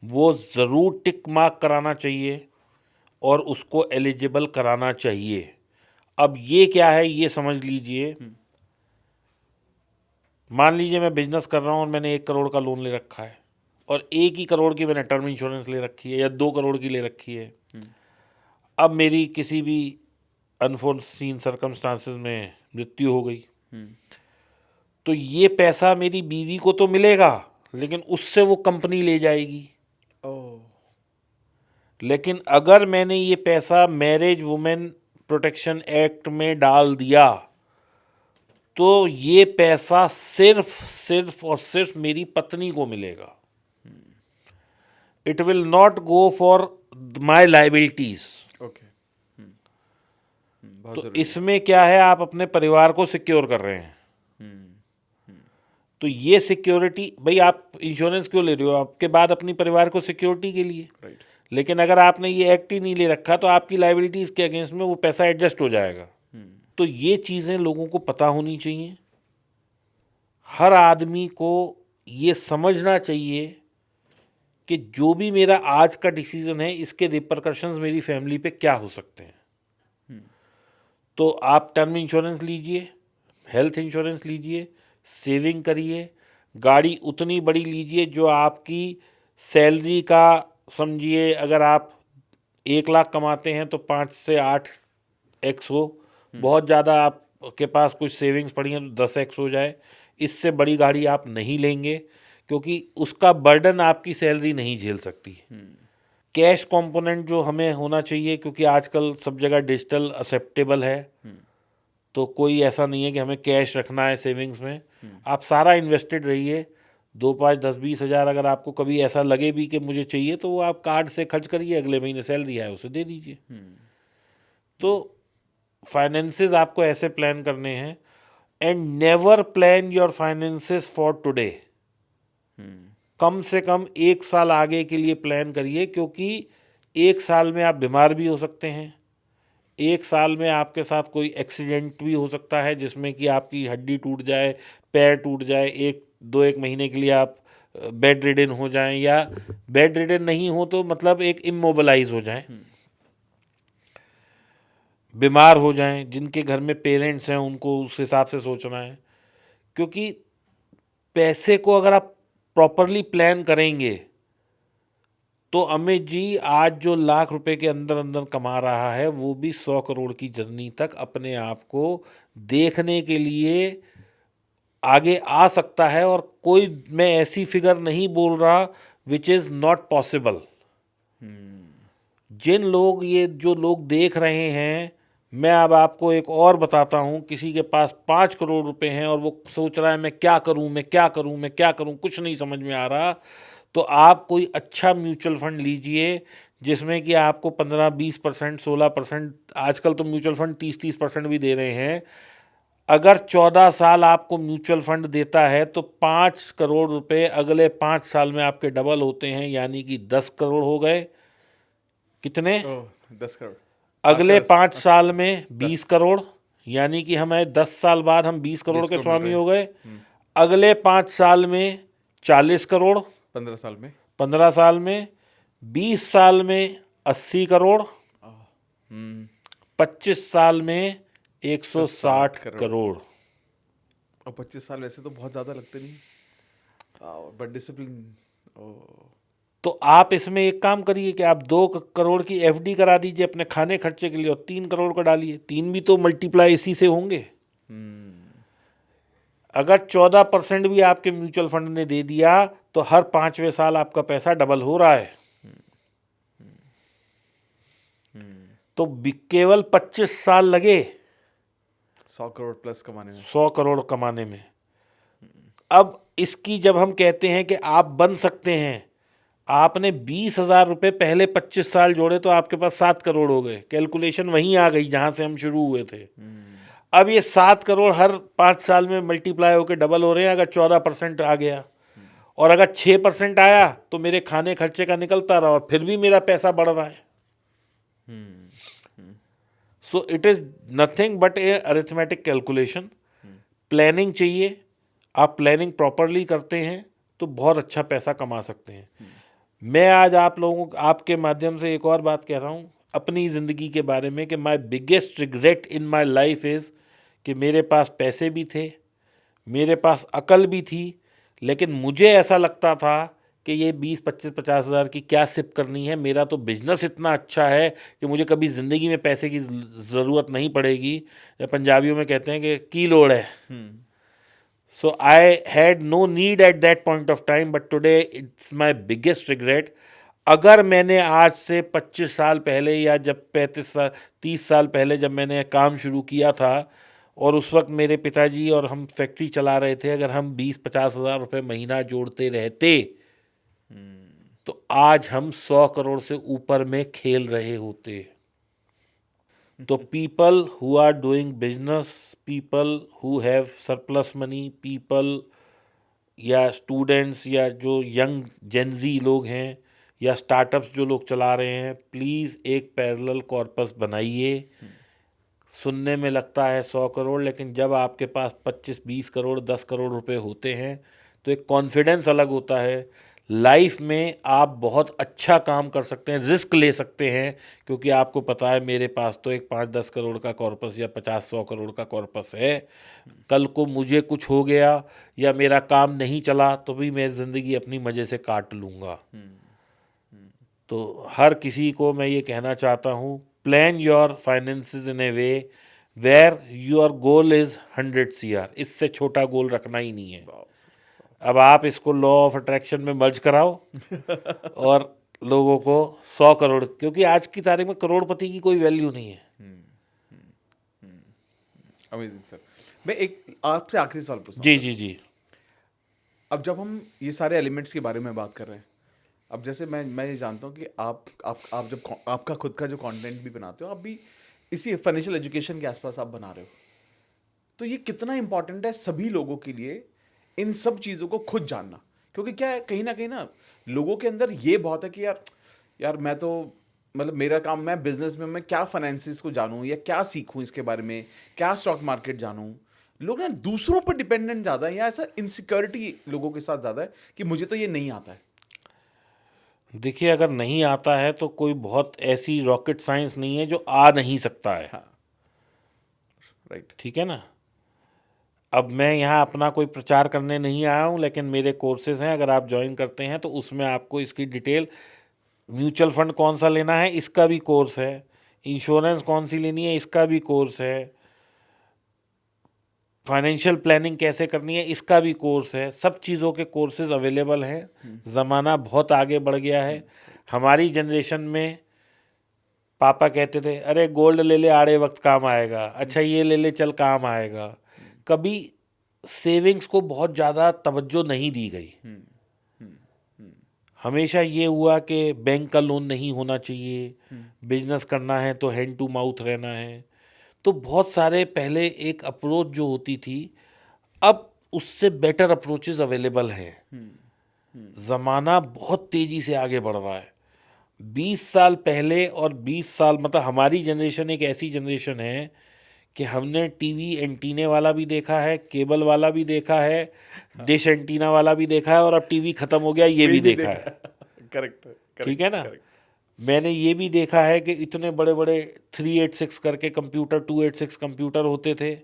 वो ज़रूर टिक मार्क कराना चाहिए और उसको एलिजिबल कराना चाहिए। अब ये क्या है ये समझ लीजिए। मान लीजिए मैं बिजनेस कर रहा हूँ और मैंने 1 करोड़ का लोन ले रखा है और 1 ही करोड़ की मैंने टर्म इंश्योरेंस ले रखी है या 2 करोड़ की ले रखी है। अब मेरी किसी भी अनफोर्सीन सर्कमस्टांसेस में मृत्यु हो गई, तो ये पैसा मेरी बीवी को तो मिलेगा, लेकिन उससे वो कंपनी ले जाएगी। ओह। लेकिन अगर मैंने ये पैसा मैरिज वुमेन प्रोटेक्शन एक्ट में डाल दिया तो ये पैसा सिर्फ और सिर्फ मेरी पत्नी को मिलेगा। It will not go for my liabilities. Okay. बहुत तो जरूरी। इसमें क्या है, आप अपने परिवार को सिक्योर कर रहे हैं। तो ये सिक्योरिटी, भाई आप इंश्योरेंस क्यों ले रहे हो? आपके बाद अपनी परिवार को सिक्योरिटी के लिए। राइट। लेकिन अगर आपने ये एक्ट ही नहीं ले रखा तो आपकी लाइबिलिटीज के अगेंस्ट में वो पैसा एडजस्ट हो जाएगा। तो ये चीज़ें लोगों को पता होनी चाहिए। हर आदमी को ये समझना चाहिए कि जो भी मेरा आज का डिसीजन है इसके रिपरकशंस मेरी फैमिली पे क्या हो सकते हैं। तो आप टर्म इंश्योरेंस लीजिए, हेल्थ इंश्योरेंस लीजिए, सेविंग करिए, गाड़ी उतनी बड़ी लीजिए जो आपकी सैलरी का, समझिए अगर आप 1 लाख कमाते हैं तो 5 से 8x हो, बहुत ज़्यादा आपके पास कुछ सेविंग्स पड़ी हैं तो 10x हो जाए। इससे बड़ी गाड़ी आप नहीं लेंगे क्योंकि उसका बर्डन आपकी सैलरी नहीं झेल सकती। कैश कंपोनेंट जो हमें होना चाहिए, क्योंकि आजकल सब जगह डिजिटल एक्सेप्टेबल है, तो कोई ऐसा नहीं है कि हमें कैश रखना है सेविंग्स में। आप सारा इन्वेस्टेड रहिए। 2, 5, 10, 20 हज़ार अगर आपको कभी ऐसा लगे भी कि मुझे चाहिए तो वो आप कार्ड से खर्च करिए, अगले महीने सैलरी आए उसे दे दीजिए। तो फाइनेंसेस आपको ऐसे प्लान करने हैं। And never plan your finances for today, कम से कम 1 साल आगे के लिए प्लान करिए, क्योंकि 1 साल में आप बीमार भी हो सकते हैं। 1 साल में आपके साथ कोई एक्सीडेंट भी हो सकता है जिसमें कि आपकी हड्डी टूट जाए, पैर टूट जाए, 1 महीने के लिए आप बेड रिडन हो जाएं, या बेड रिडन नहीं हो तो मतलब एक इमोबलाइज हो जाएं, बीमार हो जाएं। जिनके घर में पेरेंट्स हैं उनको उस हिसाब से सोचना है, क्योंकि पैसे को अगर आप प्रॉपरली प्लान करेंगे तो अमित जी आज जो लाख रुपए के अंदर अंदर कमा रहा है वो भी 100 करोड़ की जर्नी तक अपने आप को देखने के लिए आगे आ सकता है। और कोई, मैं ऐसी फिगर नहीं बोल रहा विच इज़ नॉट पॉसिबल। जिन लोग, ये जो लोग देख रहे हैं, मैं अब आपको एक और बताता हूँ। किसी के पास 5 करोड़ रुपए हैं और वो सोच रहा है मैं क्या करूँ, मैं क्या करूँ, मैं क्या करूँ, कुछ नहीं समझ में आ रहा, तो आप कोई अच्छा म्यूचुअल फंड लीजिए जिसमें कि आपको 15-20%, 16%, आजकल तो म्यूचुअल फंड 30-30% भी दे रहे हैं। अगर 14 साल आपको म्यूचुअल फंड देता है तो 5 करोड़ रुपए अगले 5 साल में आपके डबल होते हैं, यानी कि 10 करोड़ हो गए। कितने? 10 करोड़। अगले 5 अच्छा, साल में 20 करोड़, यानी कि हमें 10 साल बाद हम 20 करोड़ 20 के करोड़ मिल स्वामी रहे हो गए। अगले 5 साल में 40 करोड़, 15 साल में 15 साल में 20 साल में 80 करोड़, 25 साल में 160 करोड़। और 25 साल वैसे तो बहुत ज़्यादा लगते नहीं, बट डिसिप्लिन। तो आप इसमें एक काम करिए कि आप 2 करोड़ की एफडी करा दीजिए अपने खाने खर्चे के लिए, और 3 करोड़ का डालिए। 3 भी तो मल्टीप्लाई इसी से होंगे। अगर 14% भी आपके म्यूचुअल फंड ने दे दिया तो हर 5वें साल आपका पैसा डबल हो रहा है। तो केवल 25 साल लगे 100 करोड़ प्लस कमाने में, 100 करोड़ कमाने में। अब इसकी जब हम कहते हैं कि आप बन सकते हैं, आपने 20,000 रुपये पहले 25 साल जोड़े तो आपके पास 7 करोड़ हो गए। कैलकुलेशन वहीं आ गई जहां से हम शुरू हुए थे। अब ये 7 करोड़ हर 5 साल में मल्टीप्लाई होकर डबल हो रहे हैं। अगर 14% आ गया और अगर 6% आया तो मेरे खाने खर्चे का निकलता रहा और फिर भी मेरा पैसा बढ़ रहा है। So it is nothing but A arithmetic calculation. Planning चाहिए। आप प्लानिंग प्रॉपरली करते हैं तो बहुत अच्छा पैसा कमा सकते हैं। मैं आज आप लोगों, आपके माध्यम से एक और बात कह रहा हूँ अपनी ज़िंदगी के बारे में कि my biggest regret in my life is कि मेरे पास पैसे भी थे, मेरे पास अकल भी थी, लेकिन मुझे ऐसा लगता था कि ये 20-25-50 हज़ार की क्या सिप करनी है। मेरा तो बिजनेस इतना अच्छा है कि मुझे कभी ज़िंदगी में पैसे की ज़रूरत नहीं पड़ेगी। या पंजाबियों में कहते हैं कि की लोड़ है। So I had no need at that point of time, but today it's my biggest regret. अगर मैंने आज से 25 साल पहले या जब 30 साल पहले जब मैंने काम शुरू किया था और उस वक्त मेरे पिताजी और हम फैक्ट्री चला रहे थे, अगर हम 20-50 हज़ार रुपये महीना जोड़ते रहते तो आज हम 100 करोड़ से ऊपर में खेल रहे होते। तो people who are doing business, people who have surplus money, people या स्टूडेंट्स या जो यंग जेनजी लोग हैं या स्टार्टअप्स जो लोग चला रहे हैं, प्लीज़ एक पैरेलल कॉर्पस बनाइए। सुनने में लगता है 100 करोड़, लेकिन जब आपके पास 25-20 करोड़ 10 करोड़ रुपए होते हैं तो एक कॉन्फिडेंस अलग होता है। लाइफ में आप बहुत अच्छा काम कर सकते हैं, रिस्क ले सकते हैं, क्योंकि आपको पता है मेरे पास तो एक 5-10 करोड़ का कॉर्पस या 50-100 करोड़ का कॉर्पस है। कल को मुझे कुछ हो गया या मेरा काम नहीं चला तो भी मैं ज़िंदगी अपनी मज़े से काट लूँगा। तो हर किसी को मैं ये कहना चाहता हूँ, plan your finances in a way where your goal is 100 CR। इससे छोटा गोल रखना ही नहीं है। अब आप इसको लॉ ऑफ अट्रैक्शन में मर्ज कराओ और लोगों को 100 करोड़, क्योंकि आज की तारीख में करोड़पति की कोई वैल्यू नहीं है। Amazing sir. मैं एक आपसे आखिरी सवाल पूछता हूँ। जी जी जी। अब जब हम ये सारे एलिमेंट्स के बारे में बात कर रहे हैं, अब जैसे मैं ये जानता हूँ कि आप जब आपका खुद का जो कंटेंट भी बनाते हो, आप भी इसी फाइनेंशियल एजुकेशन के आसपास आप बना रहे हो, तो ये कितना इंपॉर्टेंट है सभी लोगों के लिए इन सब चीज़ों को खुद जानना। क्योंकि क्या है, कहीं ना लोगों के अंदर ये बहुत है कि यार मैं तो मतलब मेरा काम, मैं बिजनेस में मैं क्या फाइनेंसिस को जानूं या क्या सीखूं इसके बारे में, क्या स्टॉक मार्केट जानूं। लोग ना दूसरों पर डिपेंडेंट ज़्यादा है, या ऐसा इनसिक्योरिटी लोगों के साथ ज़्यादा है कि मुझे तो ये नहीं आता है। देखिए, अगर नहीं आता है तो कोई बहुत ऐसी रॉकेट साइंस नहीं है जो आ नहीं सकता है। हाँ, राइट। ठीक है ना। अब मैं यहाँ अपना कोई प्रचार करने नहीं आया हूँ, लेकिन मेरे कोर्सेज हैं, अगर आप ज्वाइन करते हैं तो उसमें आपको इसकी डिटेल, म्यूचुअल फंड कौन सा लेना है इसका भी कोर्स है, इंश्योरेंस कौन सी लेनी है इसका भी कोर्स है, फाइनेंशियल प्लानिंग कैसे करनी है इसका भी कोर्स है। सब चीज़ों के कोर्सेज अवेलेबल हैं। ज़माना बहुत आगे बढ़ गया है। हमारी जनरेशन में पापा कहते थे, अरे गोल्ड ले ले आड़े वक्त काम आएगा, अच्छा ये ले ले चल काम आएगा। कभी सेविंग्स को बहुत ज़्यादा तवज्जो नहीं दी गई। हमेशा ये हुआ कि बैंक का लोन नहीं होना चाहिए, बिजनेस करना है तो हैंड टू माउथ रहना है। तो बहुत सारे पहले एक अप्रोच जो होती थी, अब उससे बेटर अप्रोचेस अवेलेबल हैं। ज़माना बहुत तेज़ी से आगे बढ़ रहा है। 20 साल पहले और 20 साल, मतलब हमारी जनरेशन एक ऐसी जनरेशन है कि हमने टीवी एंटीने वाला भी देखा है, केबल वाला भी देखा है, डिश एंटीना वाला भी देखा है, और अब टीवी खत्म हो गया ये भी देखा है। करेक्ट। ठीक है ना। मैंने ये भी देखा है कि इतने बड़े बड़े 386 करके कंप्यूटर, 286 कंप्यूटर होते थे,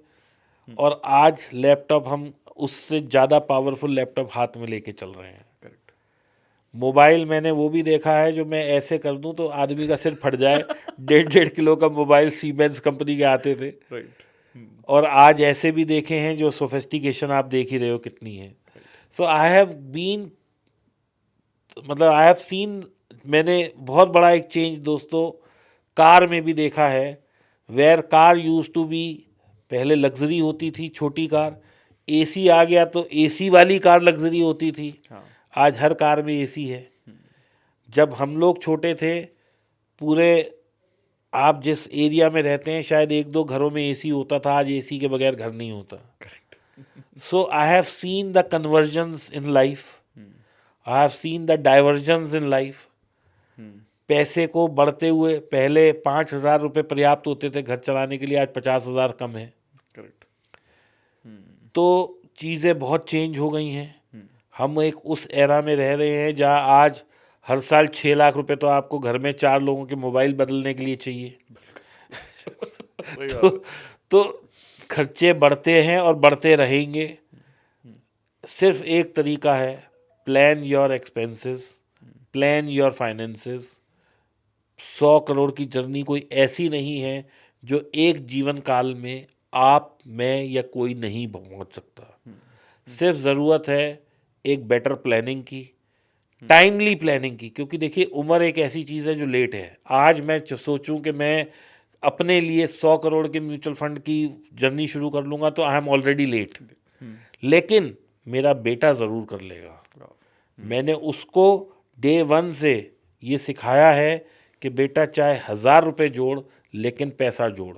और आज लैपटॉप हम उससे ज़्यादा पावरफुल लैपटॉप हाथ में लेके चल रहे हैं। करेक्ट। मोबाइल मैंने वो भी देखा है जो मैं ऐसे कर दूं तो आदमी का सिर फट जाए। 1.5 किलो का मोबाइल सीमेंस कंपनी के आते थे, राइट। और आज ऐसे भी देखे हैं जो सोफिस्टिकेशन आप देख ही रहे हो कितनी है। सो आई हैव बीन, मतलब आई हैव सीन, मैंने बहुत बड़ा एक चेंज दोस्तों कार में भी देखा है। Where car use to be, पहले लग्जरी होती थी छोटी कार, एसी आ गया तो एसी वाली कार लग्जरी होती थी। हाँ। आज हर कार में एसी है। जब हम लोग छोटे थे, पूरे, आप जिस एरिया में रहते हैं शायद 1-2 घरों में एसी होता था, आज एसी के बगैर घर नहीं होता। Correct. So I have seen the convergence in life, I have seen the divergence in life. पैसे को बढ़ते हुए, पहले 5,000 रुपये पर्याप्त होते थे घर चलाने के लिए, आज 50,000 कम है। करेक्ट। तो चीज़ें बहुत चेंज हो गई हैं। हम एक उस एरा में रह रहे हैं जहाँ आज हर साल 6 लाख रुपए तो आपको घर में 4 लोगों के मोबाइल बदलने के लिए चाहिए। तो खर्चे बढ़ते हैं और बढ़ते रहेंगे। सिर्फ एक तरीका है, plan your expenses, plan your finances. 100 crore की जर्नी कोई ऐसी नहीं है जो एक जीवन काल में आप, मैं या कोई नहीं पहुंच सकता। सिर्फ ज़रूरत है एक बेटर प्लानिंग की, टाइमली प्लानिंग की। क्योंकि देखिए, उम्र एक ऐसी चीज़ है जो लेट है। आज मैं सोचूं कि मैं अपने लिए 100 करोड़ के म्यूचुअल फंड की जर्नी शुरू कर लूँगा तो आई एम ऑलरेडी लेट। लेकिन मेरा बेटा ज़रूर कर लेगा। मैंने उसको डे 1 से ये सिखाया है कि बेटा चाहे 1,000 रुपये जोड़, लेकिन पैसा जोड़।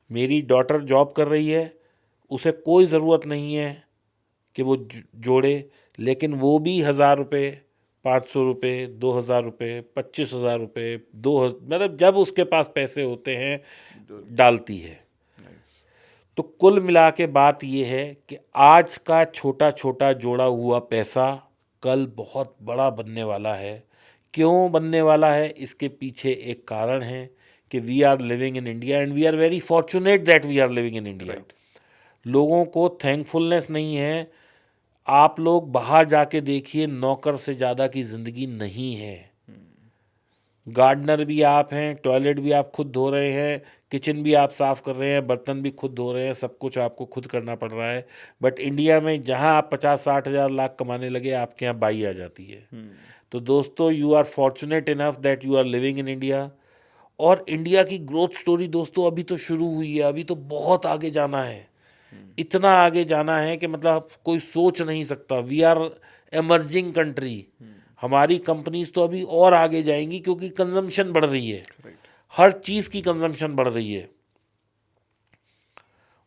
मेरी डॉटर जॉब कर रही है, उसे कोई ज़रूरत नहीं है कि वो जोड़े, लेकिन वो भी 1,000 रुपये, 500 रुपये, 2,000 रुपये, 25,000 रुपये, मतलब जब उसके पास पैसे होते हैं डालती है। तो कुल मिला के बात ये है कि आज का छोटा छोटा जोड़ा हुआ पैसा कल बहुत बड़ा बनने वाला है। क्यों बनने वाला है, इसके पीछे एक कारण है कि we are living in India and we are very fortunate that we are living in India. लोगों को थैंकफुलनेस नहीं है। आप लोग बाहर जाके देखिए, नौकर से ज़्यादा की ज़िंदगी नहीं है। गार्डनर भी आप हैं, टॉयलेट भी आप खुद धो रहे हैं, किचन भी आप साफ़ कर रहे हैं, बर्तन भी खुद धो रहे हैं, सब कुछ आपको खुद करना पड़ रहा है। बट इंडिया में जहां आप 50-60 हज़ार लाख कमाने लगे, आपके यहाँ बाई आ जाती है। तो दोस्तों, you are fortunate enough that you are living in India. और इंडिया की ग्रोथ स्टोरी दोस्तों अभी तो शुरू हुई है, अभी तो बहुत आगे जाना है। इतना आगे जाना है कि मतलब कोई सोच नहीं सकता। We are emerging country. हमारी कंपनीज तो अभी और आगे जाएंगी क्योंकि कंजम्पशन बढ़ रही है। हर चीज़ की कंजम्पशन बढ़ रही है।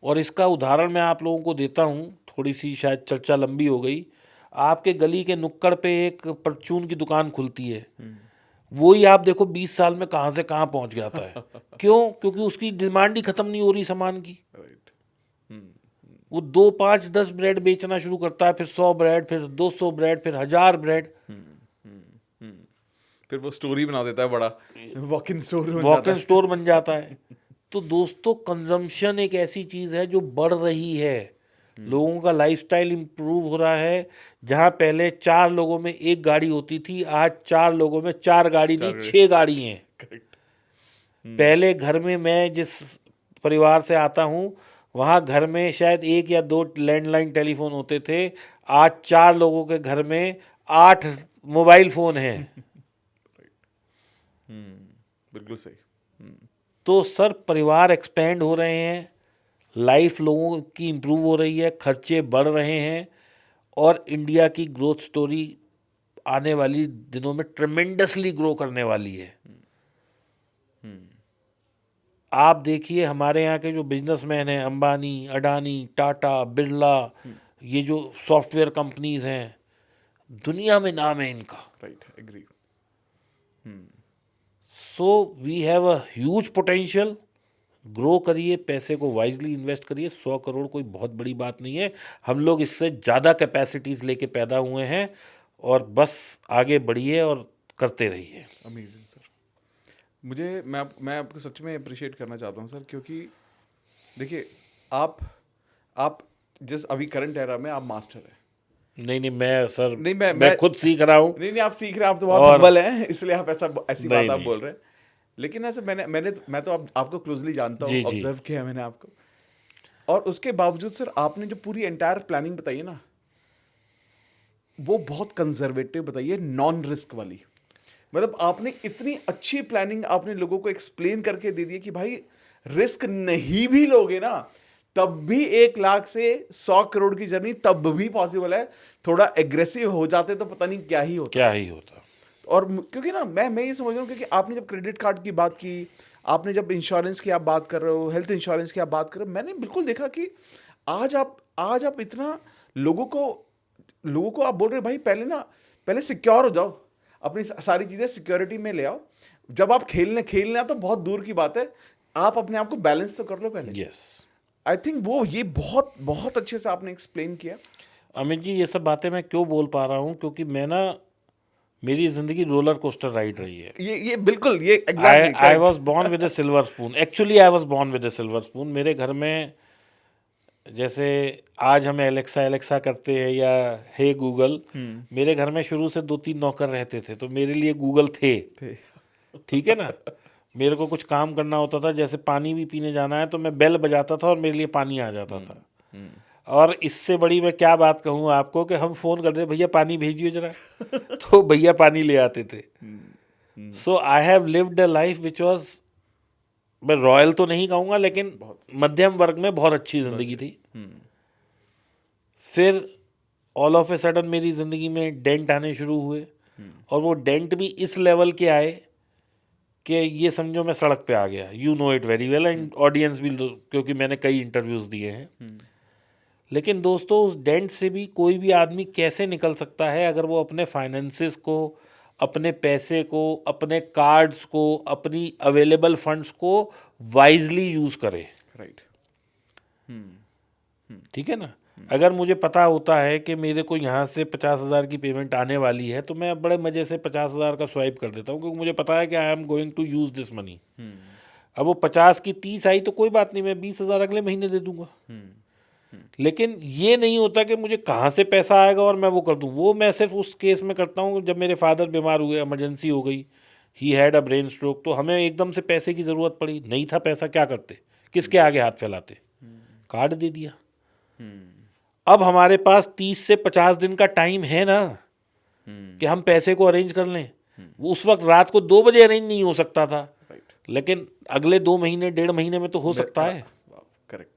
और इसका उदाहरण मैं आप लोगों को देता हूँ थोड़ी सी शायद चर्चा लंबी हो गई, आपके गली के नुक्कड़ पे एक परचून की दुकान खुलती है, वो ही आप देखो 20 साल में कहाँ से कहाँ पहुंच जाता है। क्यों? क्योंकि उसकी डिमांड ही खत्म नहीं हो रही सामान की। राइट। वो 2 5 10 ब्रेड बेचना शुरू करता है, फिर 100 ब्रेड, फिर 200 ब्रेड, फिर 1000 ब्रेड, फिर वो स्टोरी बना देता है, बड़ा वॉक इन स्टोर बन वॉक जाता इन है। स्टोर बन जाता है। तो दोस्तों, कंजम्पशन एक ऐसी चीज है जो बढ़ रही है, लोगों का लाइफस्टाइल इंप्रूव हो रहा है। जहां पहले 4 लोगों में एक गाड़ी होती थी, आज 4 लोगों में 4 गाड़ी नहीं, 6 गाड़ी हैं। करेक्ट। पहले घर में, मैं जिस परिवार से आता हूँ, वहाँ घर में शायद 1 या 2 लैंडलाइन टेलीफोन होते थे, आज 4 लोगों के घर में 8 मोबाइल फोन हैं। बिल्कुल सही। तो सर, परिवार एक्सपेंड हो रहे हैं, लाइफ लोगों की इम्प्रूव हो रही है, खर्चे बढ़ रहे हैं, और इंडिया की ग्रोथ स्टोरी आने वाली दिनों में ट्रेमेंडसली ग्रो करने वाली है। आप देखिए, हमारे यहाँ के जो बिजनेसमैन हैं, अंबानी, अडानी, टाटा, बिरला, ये जो सॉफ्टवेयर कंपनीज हैं, दुनिया में नाम है इनका। Right, agree. So we have a huge potential. Grow करिए, पैसे को वाइजली इन्वेस्ट करिए। 100 करोड़ कोई बहुत बड़ी बात नहीं है, हम लोग इससे ज़्यादा कैपेसिटीज़ लेके पैदा हुए हैं, और बस आगे बढ़िए और करते रहिए। Amazing sir. मुझे मैं आपको सच में अप्रिशिएट करना चाहता हूँ सर, क्योंकि देखिए, आप जिस अभी करंट एरा में आप मास्टर हैं। नहीं, मैं सर, नहीं, मैं खुद सीख रहा हूँ। नहीं, आप सीख रहे हैं, आप तो बहुत और हम्बल हैं, इसलिए आप ऐसी बात नहीं, आप नहीं। बोल रहे हैं। लेकिन ऐसे मैं तो आपको क्लोजली जानता हूँ, जी, जी। ऑब्जर्व किया मैंने आपको, और उसके बावजूद सर आपने जो पूरी एंटायर प्लानिंग बताई है ना, वो बहुत कंजर्वेटिव बताई है, नॉन रिस्क वाली। मतलब आपने इतनी अच्छी प्लानिंग आपने लोगों को एक्सप्लेन करके दे दी है कि भाई, रिस्क नहीं भी लोगे ना, तब भी 1 लाख से 100 करोड़ की जर्नी तब भी पॉसिबल है। थोड़ा एग्रेसिव हो जाते तो पता नहीं क्या ही होता। और क्योंकि ना, मैं ये समझ रहा हूँ, क्योंकि आपने जब क्रेडिट कार्ड की बात की, आपने जब इंश्योरेंस की आप बात कर रहे हो, हेल्थ इंश्योरेंस की आप बात कर रहे हो, मैंने बिल्कुल देखा कि आज आप इतना लोगों को आप बोल रहे हो, भाई पहले सिक्योर हो जाओ, अपनी सारी चीज़ें सिक्योरिटी में ले आओ। जब आप खेलने तो बहुत दूर की बात है, आप अपने आप को बैलेंस तो कर लो पहले। यस। आई थिंक वो ये बहुत बहुत अच्छे से आपने एक्सप्लेन किया। अमित जी, ये सब बातें मैं क्यों बोल पा रहा हूँ, क्योंकि मैं ना, मेरी जिंदगी रोलर कोस्टर राइड रही है। ये बिल्कुल, ये exactly I was born with A silver spoon. Actually I was born with A silver spoon. मेरे घर में, जैसे आज हम एलेक्सा एलेक्सा करते हैं या हे गूगल, मेरे घर में शुरू से 2 3 नौकर रहते थे, तो मेरे लिए गूगल थे। ठीक है ना। मेरे को कुछ काम करना होता था, जैसे पानी भी पीने जाना है, तो मैं बेल बजाता था और मेरे लिए पानी आ जाता था। और इससे बड़ी मैं क्या बात कहूँ आपको, कि हम फ़ोन करते, भैया पानी भेजिए जरा, तो भैया पानी ले आते थे। So I have lived a life which was, मैं रॉयल तो नहीं कहूँगा, लेकिन मध्यम वर्ग में बहुत अच्छी ज़िंदगी थी। फिर ऑल ऑफ ए सडन मेरी ज़िंदगी में डेंट आने शुरू हुए, और वो डेंट भी इस लेवल के आए कि ये समझो मैं सड़क पे आ गया। You know it very well, and audience भी, क्योंकि मैंने कई इंटरव्यूज़ दिए हैं। लेकिन दोस्तों, उस डेंट से भी कोई भी आदमी कैसे निकल सकता है, अगर वो अपने फाइनेंसेस को, अपने पैसे को, अपने कार्ड्स को, अपनी अवेलेबल फंड्स को वाइजली यूज़ करे। राइट। ठीक है ना। अगर मुझे पता होता है कि मेरे को यहाँ से 50,000 की पेमेंट आने वाली है, तो मैं बड़े मज़े से 50,000 का स्वाइप कर देता हूँ, क्योंकि मुझे पता है कि I am going to use this money. अब वो 50 की 30 आई तो कोई बात नहीं, मैं 20,000 अगले महीने दे दूंगा। लेकिन ये नहीं होता कि मुझे कहाँ से पैसा आएगा और मैं वो कर दूँ। वो मैं सिर्फ उस केस में करता हूँ जब मेरे फादर बीमार हुए, इमरजेंसी हो गई, he had a brain stroke, तो हमें एकदम से पैसे की ज़रूरत पड़ी, नहीं था पैसा, क्या करते, किसके आगे हाथ फैलाते, कार्ड दे दिया। अब हमारे पास 30 से 50 दिन का टाइम है ना, कि हम पैसे को अरेंज कर लें। वो उस वक्त रात को 2 बजे अरेंज नहीं हो सकता था, लेकिन अगले 2 महीने 1.5 महीने में तो हो सकता है। Correct.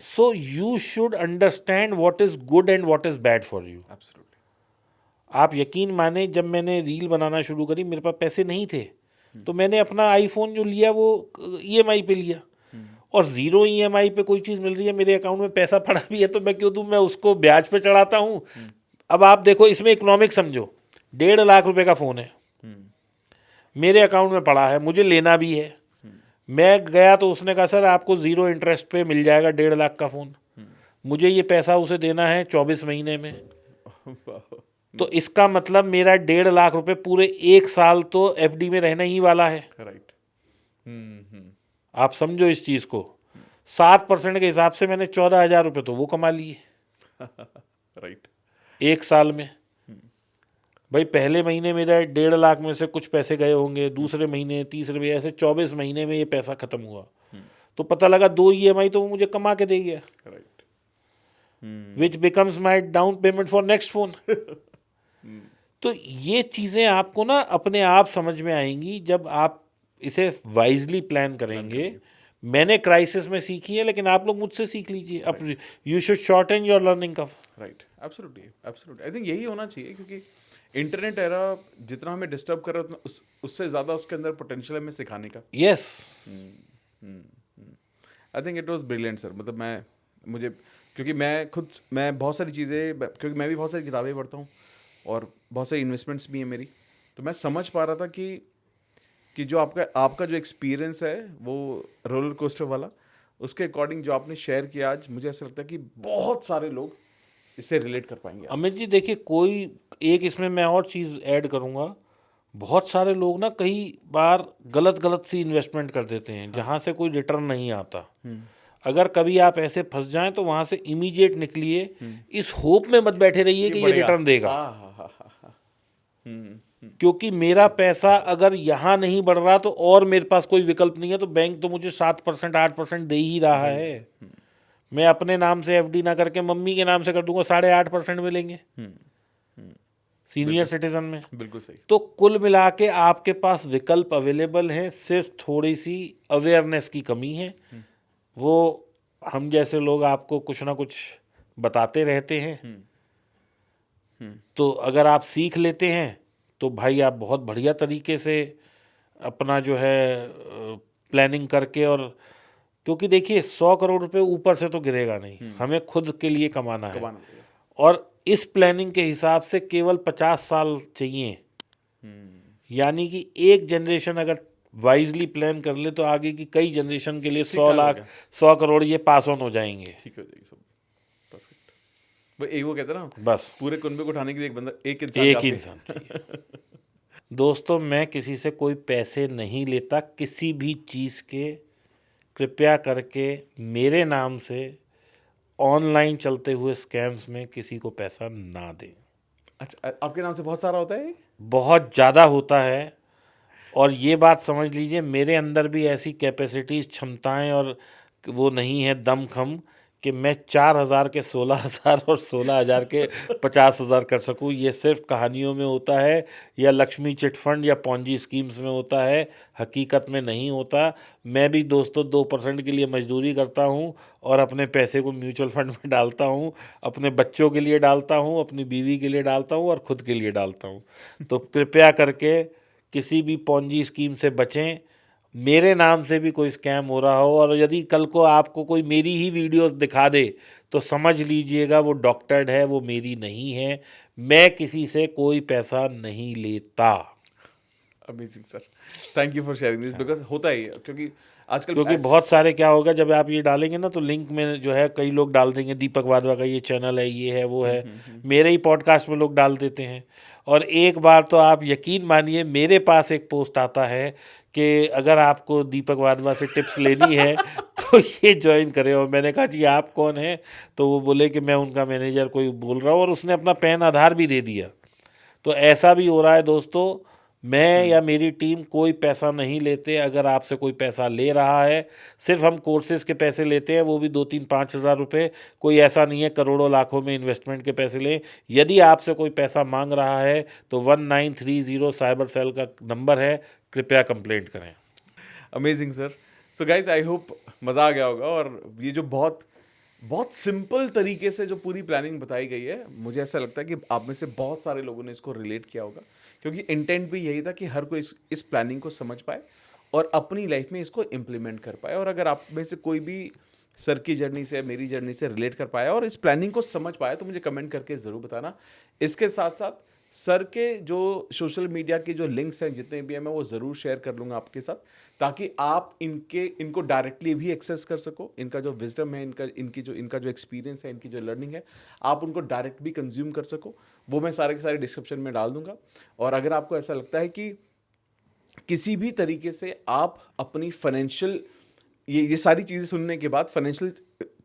So you should understand what is good and what is bad for you. Absolutely. आप यकीन माने, जब मैंने रील बनाना शुरू करी, मेरे पास पैसे नहीं थे, तो मैंने अपना आईफोन जो लिया वो EMI पे लिया, और 0 ईएमआई पे कोई चीज़ मिल रही है, मेरे अकाउंट में पैसा पड़ा भी है, तो मैं क्यों दूँ? मैं उसको ब्याज पे चढ़ाता हूँ। अब आप देखो इसमें इकोनॉमिक समझो, 1.5 लाख रुपए का फ़ोन है, मेरे अकाउंट में पड़ा है, मुझे लेना भी है। मैं गया तो उसने कहा सर आपको 0 इंटरेस्ट पे मिल जाएगा 1.5 लाख का फ़ोन। मुझे ये पैसा उसे देना है 24 महीने में। तो इसका मतलब मेरा 1.5 लाख रुपए पूरे 1 साल तो एफडी में रहने ही वाला है। राइट। आप समझो इस चीज़ को, 7% के हिसाब से मैंने 14,000 रुपये तो वो कमा लिए राइट। 1 साल में। भाई पहले महीने मेरा 1.5 लाख में से कुछ पैसे गए होंगे, दूसरे महीने, तीसरे महीने, ऐसे 24 महीने में ये पैसा खत्म हुआ। तो पता लगा 2 ईएमआई तो वो मुझे कमा के दे गया, right. Which becomes my down payment for next phone. तो ये चीज़ें आपको ना अपने आप समझ में आएंगी जब आप इसे वाइजली प्लान करेंगे। मैंने क्राइसिस में सीखी है, लेकिन आप लोग मुझसे सीख लीजिए। अब you should shorten your learning curve. Right, absolutely, absolutely. I think यही होना चाहिए, क्योंकि इंटरनेट एरा जितना हमें डिस्टर्ब कर रहा है उतना उससे ज़्यादा उसके अंदर पोटेंशियल है हमें सिखाने का। Yes, I think it was brilliant sir. मतलब मुझे क्योंकि मैं बहुत सारी चीज़ें, क्योंकि मैं भी बहुत सारी किताबें पढ़ता हूँ और बहुत सारी इन्वेस्टमेंट्स भी हैं मेरी, तो मैं समझ पा रहा था कि जो आपका जो एक्सपीरियंस है वो रोलर कोस्टर वाला, उसके अकॉर्डिंग जो आपने शेयर किया आज, मुझे ऐसा लगता है कि बहुत सारे लोग इससे रिलेट कर पाएंगे। अमित जी देखिए, कोई एक इसमें मैं और चीज़ ऐड करूँगा। बहुत सारे लोग ना कई बार गलत सी इन्वेस्टमेंट कर देते हैं जहाँ से कोई रिटर्न नहीं आता। अगर कभी आप ऐसे फंस जाएं तो वहाँ से इमीडिएट निकलिए, इस होप में मत बैठे रहिए कि ये रिटर्न देगा। क्योंकि मेरा पैसा अगर यहाँ नहीं बढ़ रहा तो और मेरे पास कोई विकल्प नहीं है, तो बैंक तो मुझे 7% 8% दे ही रहा है। मैं अपने नाम से एफडी ना करके मम्मी के नाम से कर दूंगा, 8.5% मिलेंगे सीनियर सिटीजन में। बिल्कुल सही। तो कुल मिला के आपके पास विकल्प अवेलेबल हैं, सिर्फ थोड़ी सी अवेयरनेस की कमी है। वो हम जैसे लोग आपको कुछ ना कुछ बताते रहते हैं। तो अगर आप सीख लेते हैं तो भाई आप बहुत बढ़िया तरीके से अपना जो है प्लानिंग करके, और क्योंकि देखिए 100 करोड़ रुपए ऊपर से तो गिरेगा नहीं, हमें खुद के लिए कमाना है। और इस प्लानिंग के हिसाब से केवल 50 साल चाहिए। यानी कि एक जनरेशन अगर वाइजली प्लान कर ले तो आगे की कई जनरेशन के लिए 100 लाख 100 करोड़ ये पास ऑन हो जाएंगे। ठीक हो जाएगी सब, परफेक्ट। वो कहते हैं ना, बस पूरे कुनबे को उठाने के लिए एक इंसान चाहिए। दोस्तों, मैं किसी से कोई पैसे नहीं लेता किसी भी चीज़ के। कृपया करके मेरे नाम से ऑनलाइन चलते हुए स्कैम्स में किसी को पैसा ना दें। अच्छा, आपके नाम से बहुत सारा होता है? बहुत ज़्यादा होता है। और ये बात समझ लीजिए, मेरे अंदर भी ऐसी कैपेसिटीज़, क्षमताएं और वो नहीं है दमखम कि मैं 4,000 के 16,000 और 16,000 के 50,000 कर सकूं। ये सिर्फ कहानियों में होता है, या लक्ष्मी चिट फंड या पॉन्जी स्कीम्स में होता है, हकीकत में नहीं होता। मैं भी दोस्तों 2% के लिए मजदूरी करता हूं और अपने पैसे को म्यूचुअल फंड में डालता हूं, अपने बच्चों के लिए डालता हूं, अपनी बीवी के लिए डालता हूं और खुद के लिए डालता हूं। तो कृपया करके किसी भी पॉन्जी स्कीम से बचें। मेरे नाम से भी कोई स्कैम हो रहा हो, और यदि कल को आपको कोई मेरी ही वीडियोस दिखा दे तो समझ लीजिएगा वो डॉक्टर्ड है, वो मेरी नहीं है। मैं किसी से कोई पैसा नहीं लेता। Amazing sir, thank you for sharing this, because होता ही है, क्योंकि बहुत सारे क्या होगा, जब आप ये डालेंगे ना तो लिंक में जो है कई लोग डाल देंगे दीपक वाधवा का ये चैनल है, ये है, वो है। मेरे ही पॉडकास्ट में लोग डाल देते हैं। और एक बार तो आप यकीन मानिए, मेरे पास एक पोस्ट आता है कि अगर आपको दीपक वाधवा से टिप्स लेनी है तो ये ज्वाइन करें। और मैंने कहा जी आप कौन हैं? तो वो बोले कि मैं उनका मैनेजर कोई बोल रहा हूँ, और उसने अपना पैन आधार भी दे दिया। तो ऐसा भी हो रहा है दोस्तों। मैं या मेरी टीम कोई पैसा नहीं लेते। अगर आपसे कोई पैसा ले रहा है, सिर्फ हम कोर्सेज के पैसे लेते हैं, वो भी 2-3-5 हज़ार रुपये। कोई ऐसा नहीं है करोड़ों लाखों में इन्वेस्टमेंट के पैसे लें। यदि आपसे कोई पैसा मांग रहा है तो 1930 साइबर सेल का नंबर है, कृपया कंप्लेंट करें। Amazing sir. So guys, I hope मज़ा आ गया होगा। और ये जो बहुत सिंपल तरीके से जो पूरी प्लानिंग बताई गई है, मुझे ऐसा लगता है कि आप में से बहुत सारे लोगों ने इसको रिलेट किया होगा, क्योंकि इंटेंट भी यही था कि हर कोई इस प्लानिंग को समझ पाए और अपनी लाइफ में इसको इम्प्लीमेंट कर पाए। और अगर आप में से कोई भी सर की जर्नी से, मेरी जर्नी से रिलेट कर पाया और इस प्लानिंग को समझ पाया तो मुझे कमेंट करके ज़रूर बताना। इसके साथ साथ सर के जो सोशल मीडिया के जो लिंक्स हैं जितने भी हैं मैं वो ज़रूर शेयर कर लूँगा आपके साथ, ताकि आप इनको डायरेक्टली भी एक्सेस कर सको। इनका जो विजडम है, इनका जो एक्सपीरियंस है, इनकी जो लर्निंग है, आप उनको डायरेक्ट भी कंज्यूम कर सको। वो मैं सारे के सारे डिस्क्रिप्शन में डाल दूंगा। और अगर आपको ऐसा लगता है कि किसी भी तरीके से आप अपनी फाइनेंशियल ये सारी चीज़ें सुनने के बाद फाइनेंशियल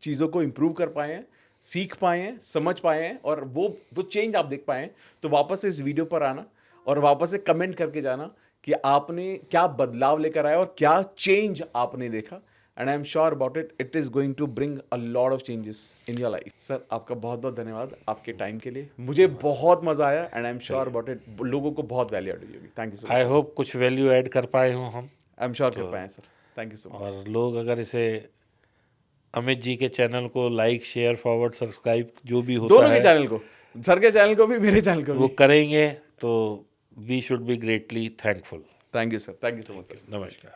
चीज़ों को इम्प्रूव कर पाए हैं, सीख पाए हैं, समझ पाए हैं और वो चेंज आप देख पाए हैं, तो वापस से इस वीडियो पर आना और वापस से कमेंट करके जाना कि आपने क्या बदलाव लेकर आया और क्या चेंज आपने देखा। And I am sure about it is going to bring a lot of changes in your life. Sir आपका बहुत बहुत धन्यवाद आपके टाइम के लिए, मुझे बहुत मज़ा आया and I am sure about it लोगों को बहुत वैल्यू ऐड होगी। Thank you so much. I hope कुछ वैल्यू ऐड कर पाए हों हम, आई एम श्योर कर पाए sir. Thank you so much. और लोग अगर इसे अमित जी के चैनल को लाइक, शेयर, फॉरवर्ड, सब्सक्राइब जो भी होता दोनों है के चैनल को, सर के चैनल को भी, मेरे चैनल को वो भी करेंगे तो we should be greatly thankful. Thank you sir. Thank you so much sir. नमस्कार।